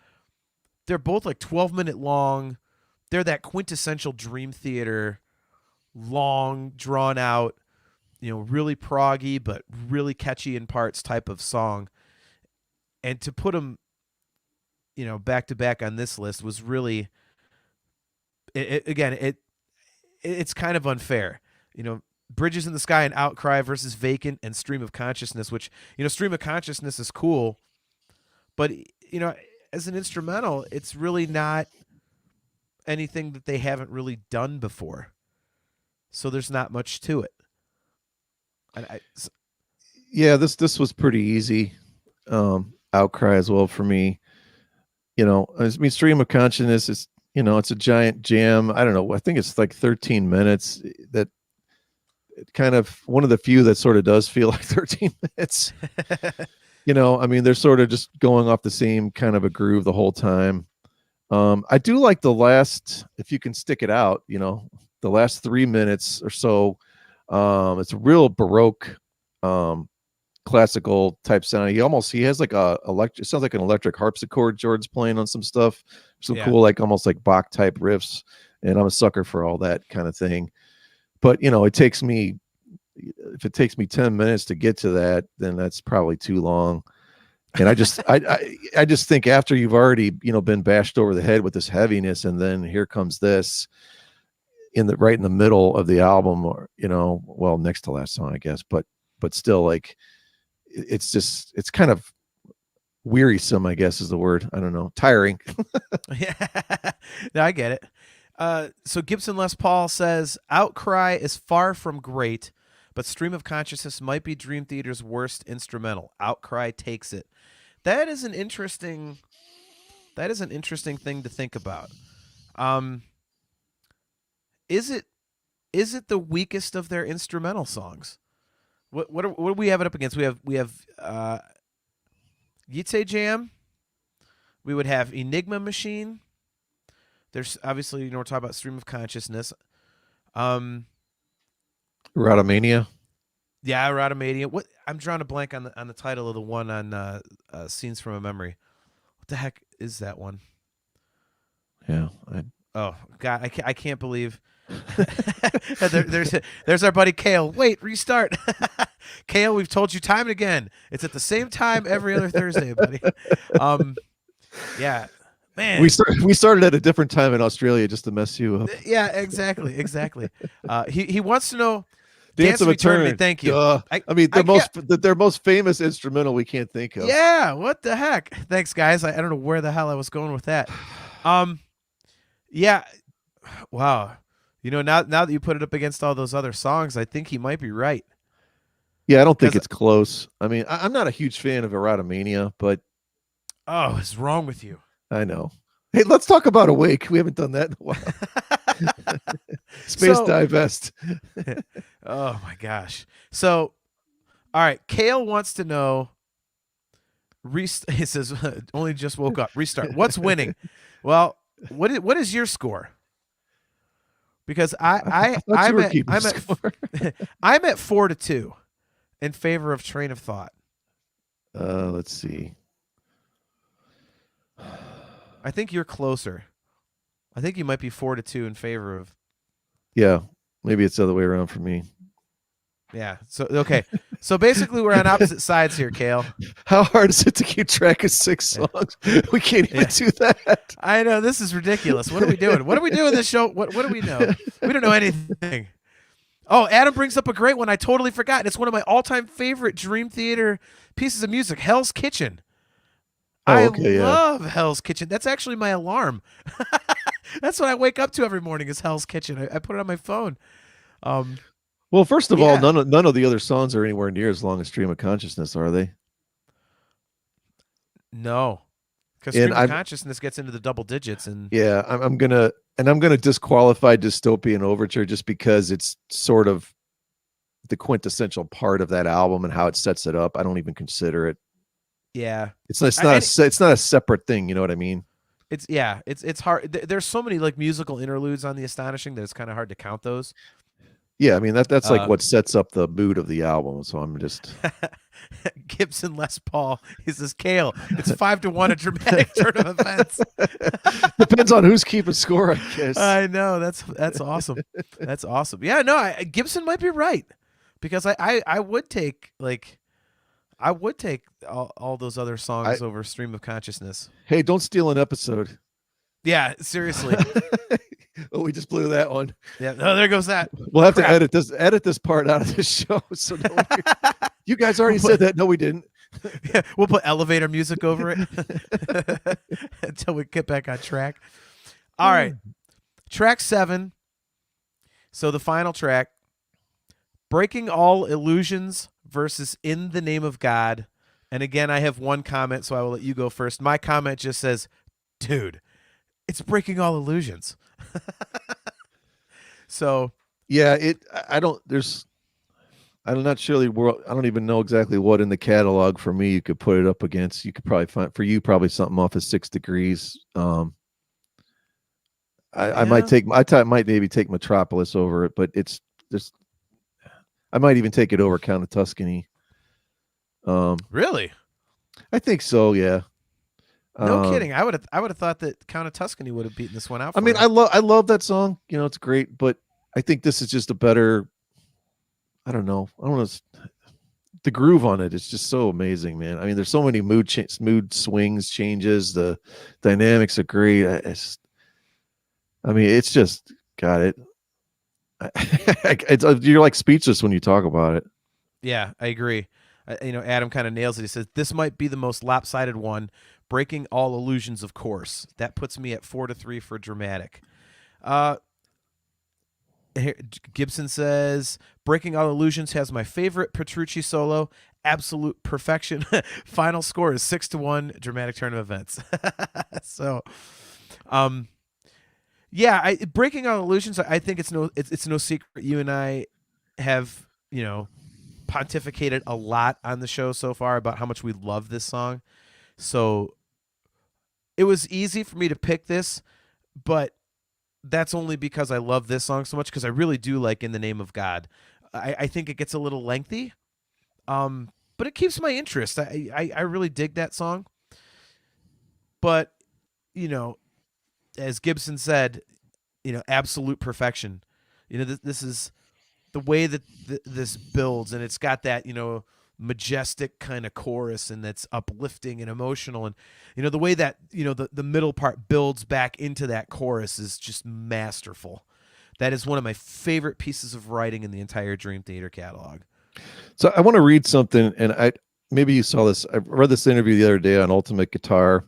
S1: they're both like 12-minute long. They're that quintessential Dream Theater, long, drawn out, really proggy but really catchy in parts type of song. And to put them, back to back on this list was really, it's kind of unfair. Bridges in the Sky and Outcry versus Vacant and Stream of Consciousness, which, Stream of Consciousness is cool, but, as an instrumental, it's really not anything that they haven't really done before. So there's not much to it.
S2: Yeah, this was pretty easy. Outcry as well for me. I mean, Stream of Consciousness is, it's a giant jam. I don't know. I think it's like 13 minutes. That kind of one of the few that sort of does feel like 13 minutes. I mean, they're sort of just going off the same kind of a groove the whole time. I do like the last, if you can stick it out, the last 3 minutes or so. It's a real Baroque, classical type sound. He has like it sounds like an electric harpsichord George's playing on some stuff. Some cool, like almost like Bach type riffs. And I'm a sucker for all that kind of thing. But if it takes me 10 minutes to get to that, then that's probably too long. And I just I just think after you've already been bashed over the head with this heaviness, and then here comes this right in the middle of the album, or well, next to last song, I guess, but still, like, it's kind of wearisome, I guess is the word. I don't know, tiring.
S1: Yeah, no, I get it. So Gibson Les Paul says Outcry is far from great, but Stream of Consciousness might be Dream Theater's worst instrumental. Outcry takes it. That is an interesting thing to think about. Is it the weakest of their instrumental songs? What do we have it up against? We have Yitzhak Jam. We would have Enigma Machine. There's obviously we're talking about Stream of Consciousness.
S2: Erotomania.
S1: Yeah, Erotomania. What I'm drawing a blank on the title of the one on Scenes from a Memory. What the heck is that one?
S2: Yeah.
S1: Oh God, I can't believe there's our buddy Kale. Wait, restart. Kale, we've told you time and again. It's at the same time every other Thursday, buddy. Um, yeah, man.
S2: We started at a different time in Australia just to mess you up.
S1: Yeah, exactly. He wants to know.
S2: Dance of
S1: Eternity.
S2: Eternity.
S1: Thank you.
S2: Duh. I mean,
S1: I can't.
S2: their most famous instrumental we can't think of.
S1: Yeah, what the heck? Thanks, guys. I don't know where the hell I was going with that. Yeah. Wow. Now that you put it up against all those other songs, I think he might be right.
S2: Yeah, I don't think it's close. I mean, I'm not a huge fan of Erotomania, but
S1: oh, what's wrong with you?
S2: I know. Hey, let's talk about Awake. We haven't done that in a while. Space Divest.
S1: Oh my gosh. So, all right. Kale wants to know. He says, "Only just woke up. Restart. What's winning?" Well, what is your score? Because I'm at 4-2 in favor of Train of Thought.
S2: Let's see.
S1: I think you're closer. I think you might be 4-2 in favor of.
S2: Yeah, maybe it's the other way around for me.
S1: Yeah. So okay. So basically, we're on opposite sides here, Kale.
S2: How hard is it to keep track of 6 songs? We can't even do that.
S1: I know, this is ridiculous. What are we doing? What are we doing this show? What do we know? We don't know anything. Oh, Adam brings up a great one. I totally forgot. It's one of my all-time favorite Dream Theater pieces of music, Hell's Kitchen. I love Hell's Kitchen. That's actually my alarm. That's what I wake up to every morning is Hell's Kitchen. I put it on my phone.
S2: Well, first of all, none of the other songs are anywhere near as long as Stream of Consciousness, are they?
S1: No, because Stream of Consciousness gets into the double digits, and
S2: yeah, I'm gonna disqualify Dystopian Overture just because it's sort of the quintessential part of that album and how it sets it up. I don't even consider it.
S1: Yeah,
S2: it's not a separate thing. You know what I mean?
S1: It's hard. There's so many like musical interludes on The Astonishing that it's kind of hard to count those.
S2: Yeah, I mean that's like what sets up the mood of the album. So I'm just
S1: Gibson Les Paul. He says, Kale, it's 5-1 a dramatic turn of events.
S2: Depends on who's keeping score, I guess.
S1: I know that's awesome. That's awesome. Yeah, no, Gibson might be right because I would take all those other songs over Stream of Consciousness.
S2: Hey, don't steal an episode.
S1: Yeah, seriously.
S2: Oh, we just blew that one.
S1: Yeah. Oh, there goes that.
S2: We'll have to edit this part out of this show. So you guys already said that. No, we didn't.
S1: Yeah, we'll put elevator music over it until we get back on track. All right. Track 7. So the final track, Breaking All Illusions versus In the Name of God. And again, I have one comment, so I will let you go first. My comment just says, dude, it's Breaking All Illusions. So
S2: yeah, I'm not sure I don't even know exactly what in the catalog for me you could put it up against. You could probably find for you probably something off of 6 Degrees. I might maybe take Metropolis over it, but it's just I might even take it over Count of Tuscany.
S1: Really?
S2: I think so, yeah.
S1: No kidding. I would have thought that Count of Tuscany would have beaten this one out.
S2: I mean, I love that song. You know, it's great, but I think this is just a better. I don't know. The groove on it is just so amazing, man. I mean, there's so many mood swings, changes. The dynamics are great. It's just got it. You're like speechless when you talk about it.
S1: Yeah, I agree. Adam kind of nails it. He says this might be the most lopsided one. Breaking All Illusions, of course. That puts me at 4-3 for dramatic. Gibson says Breaking All Illusions has my favorite Petrucci solo. Absolute perfection. Final score is 6-1. Dramatic turn of events. So, yeah, Breaking All Illusions. I think it's no secret. You and I have pontificated a lot on the show so far about how much we love this song. So it was easy for me to pick this, but that's only because I love this song so much, because I really do like In the Name of God. I think it gets a little lengthy, but it keeps my interest. I really dig that song. But you know, as Gibson said, absolute perfection. This is the way that this builds, and it's got that majestic kind of chorus, and that's uplifting and emotional, and the way that the middle part builds back into that chorus is just masterful. That is one of my favorite pieces of writing in the entire Dream Theater catalog.
S2: So I want to read something, and maybe you saw this. I read this interview the other day on Ultimate Guitar,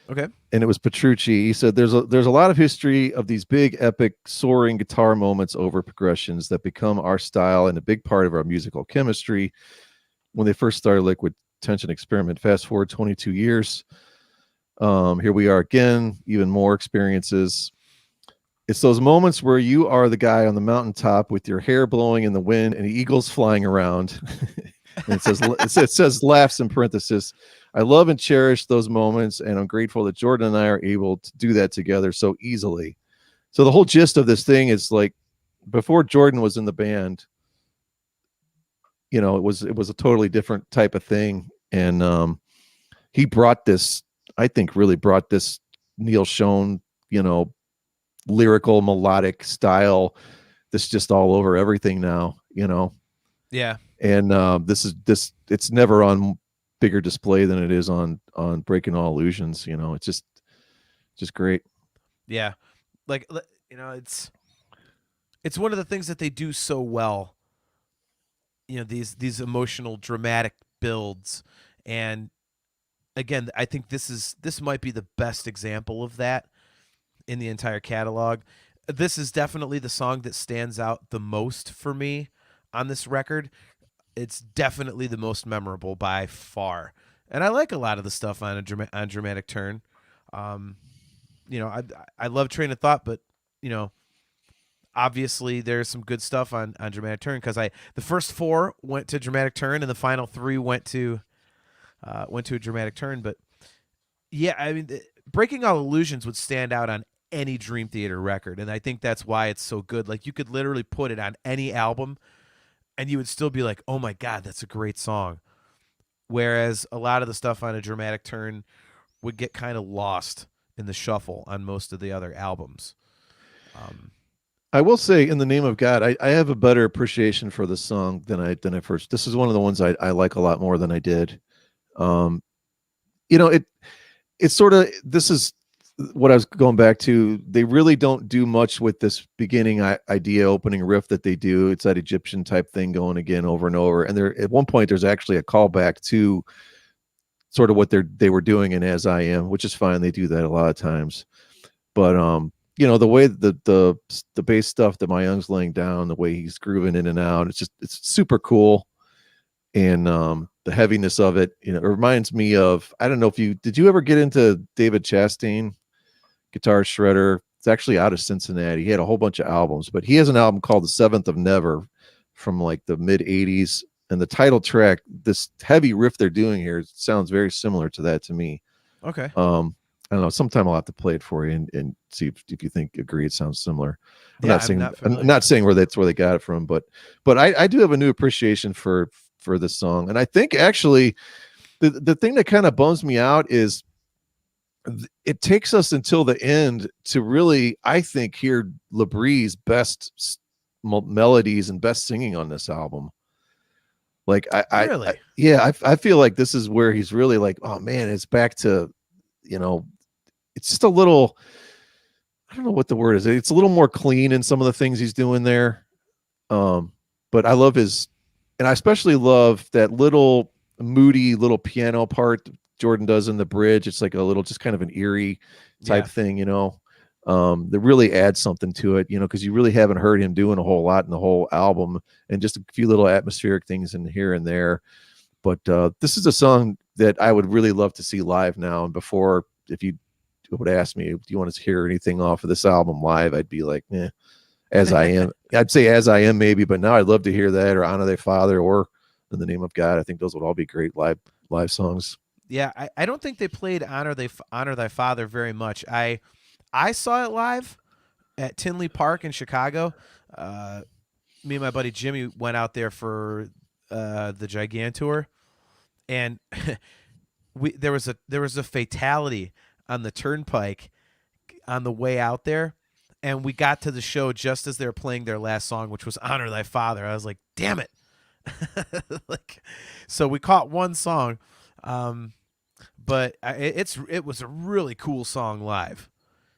S1: Okay.
S2: and it was Petrucci. He said there's a lot of history of these big, epic, soaring guitar moments over progressions that become our style and a big part of our musical chemistry. When they first started Liquid Tension Experiment, fast forward 22 years, here we are again, even more experiences. It's those moments where you are the guy on the mountaintop with your hair blowing in the wind and eagles flying around. And it says laughs in parenthesis. I love and cherish those moments, and I'm grateful that Jordan and I are able to do that together so easily. So the whole gist of this thing is like, before Jordan was in the band, it was a totally different type of thing, and he brought this. I think really brought this Neil Schon, lyrical melodic style that's just all over everything now.
S1: Yeah.
S2: And this it's never on bigger display than it is on Breaking All Illusions. It's just great.
S1: Yeah. Like, it's one of the things that they do so well. These emotional, dramatic builds, and again, I think this might be the best example of that in the entire catalog. This is definitely the song that stands out the most for me on this record. It's definitely the most memorable by far, and I like a lot of the stuff on Dramatic Turn. I love Train of Thought, but obviously there's some good stuff on Dramatic Turn, because the first 4 went to Dramatic Turn and the final 3 went to a Dramatic Turn. But yeah, I mean, Breaking All Illusions would stand out on any Dream Theater record, and I think that's why it's so good. Like, you could literally put it on any album and you would still be like, oh my God, that's a great song. Whereas a lot of the stuff on A Dramatic Turn would get kind of lost in the shuffle on most of the other albums.
S2: I will say, In the Name of God, I have a better appreciation for this song than I first. This is one of the ones I like a lot more than I did. It's sort of, this is what I was going back to. They really don't do much with this beginning idea, opening riff that they do. It's that Egyptian type thing going again over and over. And there, at one point, there's actually a callback to sort of what they were doing in As I Am, which is fine. They do that a lot of times. But the way the bass stuff that my Young's laying down, the way he's grooving in and out, it's super cool. And the heaviness of it, it reminds me of, I don't know if did you ever get into David Chastain, guitar shredder? It's actually out of Cincinnati. He had a whole bunch of albums, but he has an album called The Seventh of Never from like the mid 80s. And the title track, this heavy riff they're doing here, sounds very similar to that to me.
S1: Okay.
S2: I don't know. Sometime I'll have to play it for you and see if you agree it sounds similar. I'm not saying where that's where they got it from, but I do have a new appreciation for this song. And I think actually the thing that kind of bums me out is it takes us until the end to really, I think, hear Labríe's best melodies and best singing on this album. Like I feel like this is where he's really like, oh man, it's back to, it's just a little, I don't know what the word is. It's a little more clean in some of the things he's doing there. But I love and I especially love that little moody little piano part Jordan does in the bridge. It's like a little, just kind of an eerie type thing, that really adds something to it, because you really haven't heard him doing a whole lot in the whole album, and just a few little atmospheric things in here and there. But this is a song that I would really love to see live now. And before, if you would ask me, do you want to hear anything off of this album live? I'd be like, As I Am. I'd say As I Am maybe, but now I'd love to hear that, or Honor Thy Father, or In the Name of God. I think those would all be great live songs.
S1: Yeah, I don't think they played Honor Thy Father very much. I saw it live at Tinley Park in Chicago. me and my buddy Jimmy went out there for the Gigantour, and there was a fatality on the turnpike on the way out there, and we got to the show just as they were playing their last song, which was "Honor Thy Father." I was like, "Damn it!" Like, so we caught one song, but it was a really cool song live.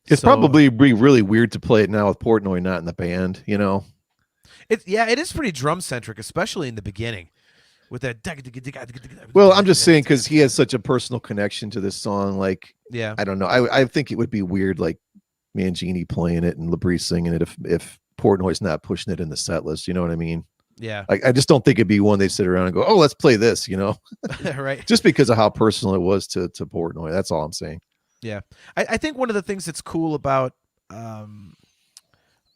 S2: It's
S1: So,
S2: probably be really weird to play it now with Portnoy not in the band, you know.
S1: it is pretty drum centric, especially in the beginning with that.
S2: Well, I'm just saying because he has such a personal connection to this song. Like,
S1: Yeah,
S2: I don't know. I think it would be weird, like Mangini playing it and Labrie singing it if Portnoy's not pushing it in the set list. You know what I mean?
S1: yeah,
S2: I just don't think it'd be one they sit around and go, "Oh, let's play this," you know,
S1: right.
S2: just because of how personal it was to Portnoy. That's all I'm saying.
S1: Yeah, I think one of the things that's cool um,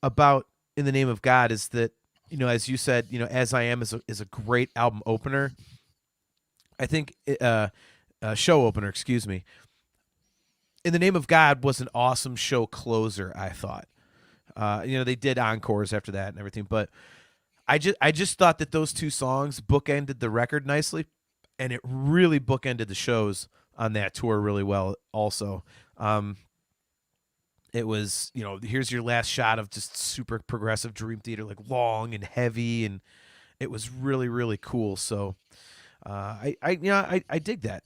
S1: about In the Name of God is that, as you said, As I Am is a great album opener. I think show opener, excuse me. In the Name of God was an awesome show closer, I thought. They did encores after that and everything, but I just thought that those two songs bookended the record nicely, and it really bookended the shows on that tour really well. Also, it was, here's your last shot of just super progressive Dream Theater, like long and heavy, and it was really really cool. So I dig that.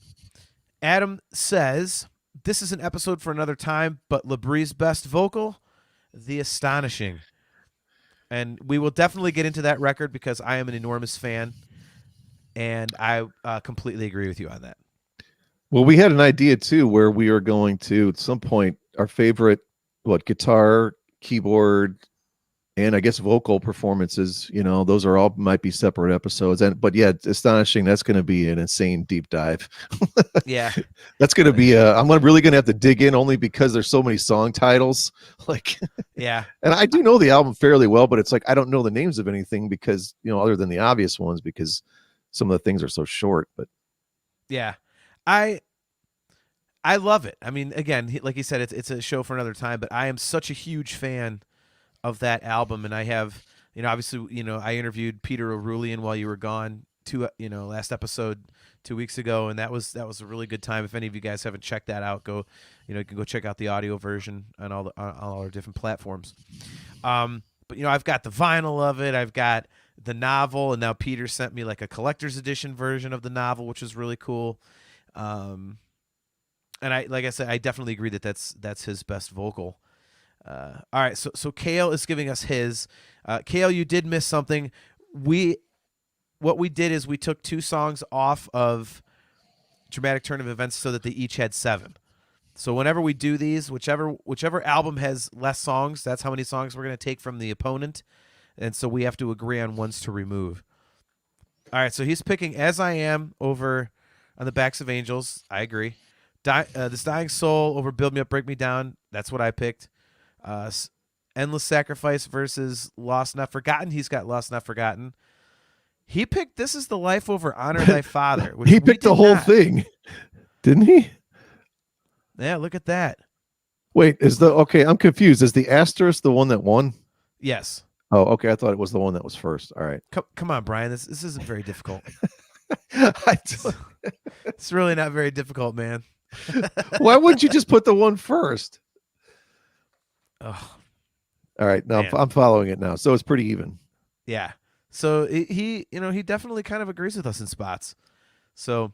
S1: Adam says this is an episode for another time, but Labrie's best vocal, The Astonishing. And we will definitely get into that record because I am an enormous fan, and I completely agree with you on that.
S2: Well, we had an idea too where we are going to at some point our favorite guitar, keyboard, and I guess vocal performances. Those are all might be separate episodes. But yeah, Astonishing. That's going to be an insane deep dive.
S1: Yeah,
S2: That's going to be I'm really going to have to dig in only because there's so many song titles. Like,
S1: yeah,
S2: and I do know the album fairly well, but it's like I don't know the names of anything because other than the obvious ones because some of the things are so short. But
S1: yeah. I love it. I mean, again, like you said, it's a show for another time. But I am such a huge fan of that album, and I have, obviously, I interviewed Peter O'Rulian while you were gone last episode 2 weeks ago, and that was a really good time. If any of you guys haven't checked that out, go, you can go check out the audio version on all our different platforms. But I've got the vinyl of it. I've got the novel, and now Peter sent me like a collector's edition version of the novel, which is really cool. And like I said, I definitely agree that that's his best vocal. All right, so Kale is giving us his. Kale, you did miss something. What we did is we took 2 songs off of Dramatic Turn of Events so that they each had 7. So whenever we do these, whichever album has less songs, that's how many songs we're going to take from the opponent, and so we have to agree on ones to remove. All right, so he's picking As I Am over On the Backs of Angels. I agree. This Dying Soul over Build Me Up, Break Me Down. That's what I picked. Endless Sacrifice versus Lost Not Forgotten. He's got Lost Not Forgotten. He picked This Is the Life over Honor Thy Father. Which
S2: he picked the whole thing, didn't he?
S1: Yeah, look at that.
S2: Wait, okay? I'm confused. Is the asterisk the one that won?
S1: Yes.
S2: Oh, okay. I thought it was the one that was first. All right.
S1: Come on, Brian. This isn't very difficult.
S2: I
S1: It's really not very difficult, man.
S2: Why wouldn't you just put the one first?
S1: Oh,
S2: all right. Now
S1: man.
S2: I'm following it now. So it's pretty even.
S1: Yeah. So he definitely kind of agrees with us in spots. So,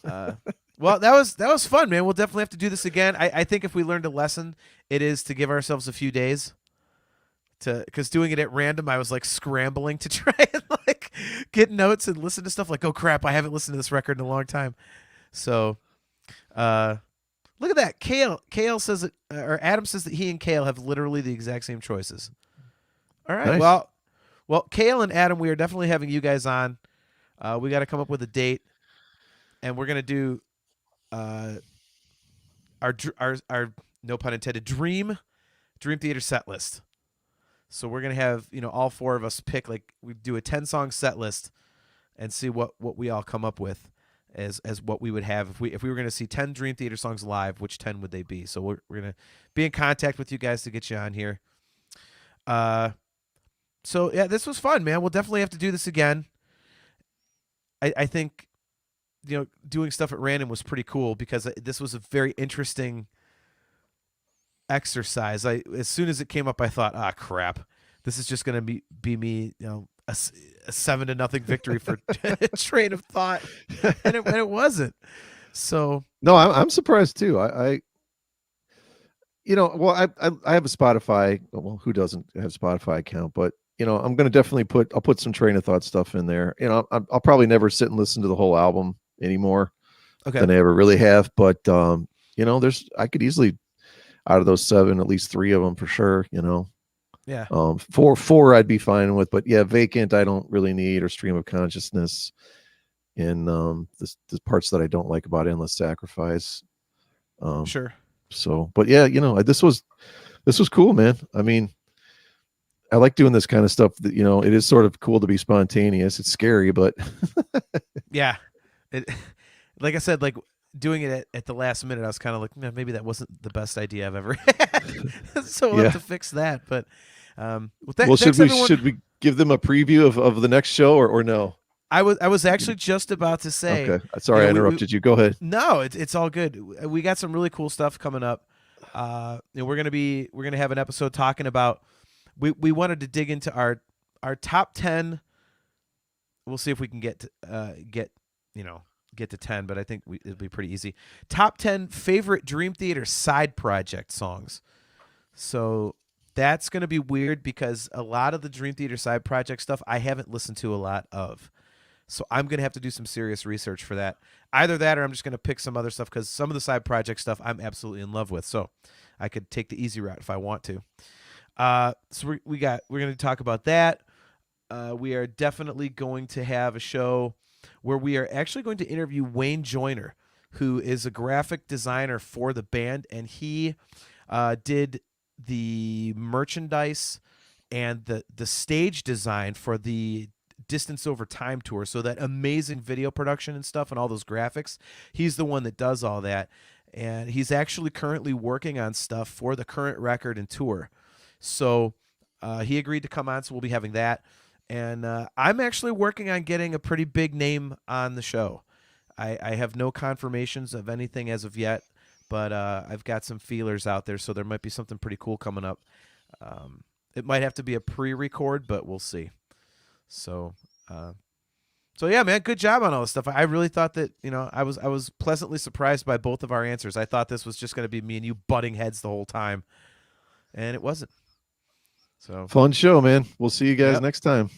S1: well, that was fun, man. We'll definitely have to do this again. I think if we learned a lesson, it is to give ourselves a few days because doing it at random, I was like scrambling to try and like get notes and listen to stuff like, oh crap, I haven't listened to this record in a long time. So, look at that. Kale says that, or Adam says that he and Kale have literally the exact same choices. All right.
S2: Nice.
S1: Well, Kale and Adam, we are definitely having you guys on. We got to come up with a date, and we're gonna do our no pun intended Dream Theater set list. So we're gonna have all 4 of us pick, like, we do a 10-song set list and see what we all come up with as what we would have if we were gonna see 10 Dream Theater songs live. Which 10 would they be? So we're gonna be in contact with you guys to get you on here. So yeah, this was fun, man. We'll definitely have to do this again. I think doing stuff at random was pretty cool because this was a very interesting exercise. As soon as it came up, I thought, ah, crap, this is just gonna be me, a 7-0 victory for Train of Thought, and it wasn't. So
S2: No, I'm surprised too. Well, I have a Spotify. Well, who doesn't have Spotify account? But I'm going to definitely I'll put some Train of Thought stuff in there. I'll probably never sit and listen to the whole album anymore
S1: okay,
S2: than I ever really have. But I could easily, out of those 7, at least 3 of them for sure.
S1: yeah,
S2: Four I'd be fine with. But yeah, Vacant I don't really need, or Stream of Consciousness, and the parts that I don't like about Endless Sacrifice.
S1: sure.
S2: So, but yeah, this was cool, man. I mean, I like doing this kind of stuff. That it is sort of cool to be spontaneous. It's scary, but
S1: Yeah, it, like I said, like doing it at the last minute, I was kind of like, "Man, maybe that wasn't the best idea I've ever had." So we'll
S2: yeah.
S1: have to fix that. But well,
S2: Well,
S1: thanks everyone.
S2: should we give them a preview of the next show, or no?
S1: I was actually just about to say,
S2: Okay, sorry I
S1: we
S2: interrupted you. Go ahead.
S1: no, it's all good. We got some really cool stuff coming up. We're gonna have an episode talking about. We wanted to dig into our top 10. We'll see if we can get to 10, but I think it'll be pretty easy. Top 10 favorite Dream Theater side project songs. So that's going to be weird because a lot of the Dream Theater side project stuff I haven't listened to a lot of. So I'm going to have to do some serious research for that. Either that or I'm just going to pick some other stuff because some of the side project stuff I'm absolutely in love with. So I could take the easy route if I want to. So we're going to talk about that. We are definitely going to have a show where we are actually going to interview Wayne Joyner, who is a graphic designer for the band, and he did the merchandise and the stage design for the Distance Over Time tour. So that amazing video production and stuff and all those graphics, he's the one that does all that. And he's actually currently working on stuff for the current record and tour. So he agreed to come on, so we'll be having that. And I'm actually working on getting a pretty big name on the show. I have no confirmations of anything as of yet, but I've got some feelers out there, so there might be something pretty cool coming up. It might have to be a pre-record, but we'll see. So yeah, man, good job on all this stuff. I really thought that I was pleasantly surprised by both of our answers. I thought this was just going to be me and you butting heads the whole time, and it wasn't. So
S2: Fun show, man. We'll see you guys
S1: Yep.
S2: next time.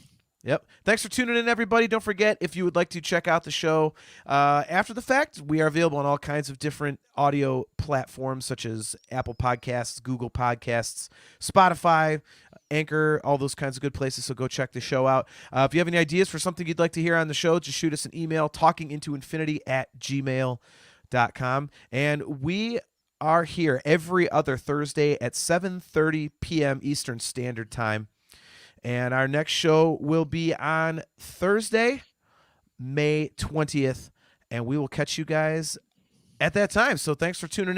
S1: Yep. Thanks for tuning in, everybody. Don't forget, if you would like to check out the show after the fact, we are available on all kinds of different audio platforms such as Apple Podcasts, Google Podcasts, Spotify, Anchor, all those kinds of good places. So go check the show out. If you have any ideas for something you'd like to hear on the show, just shoot us an email, talkingintoinfinity@gmail.com. And we are here every other Thursday at 7:30 p.m. Eastern Standard Time. And our next show will be on Thursday, May 20th. And we will catch you guys at that time. So thanks for tuning in.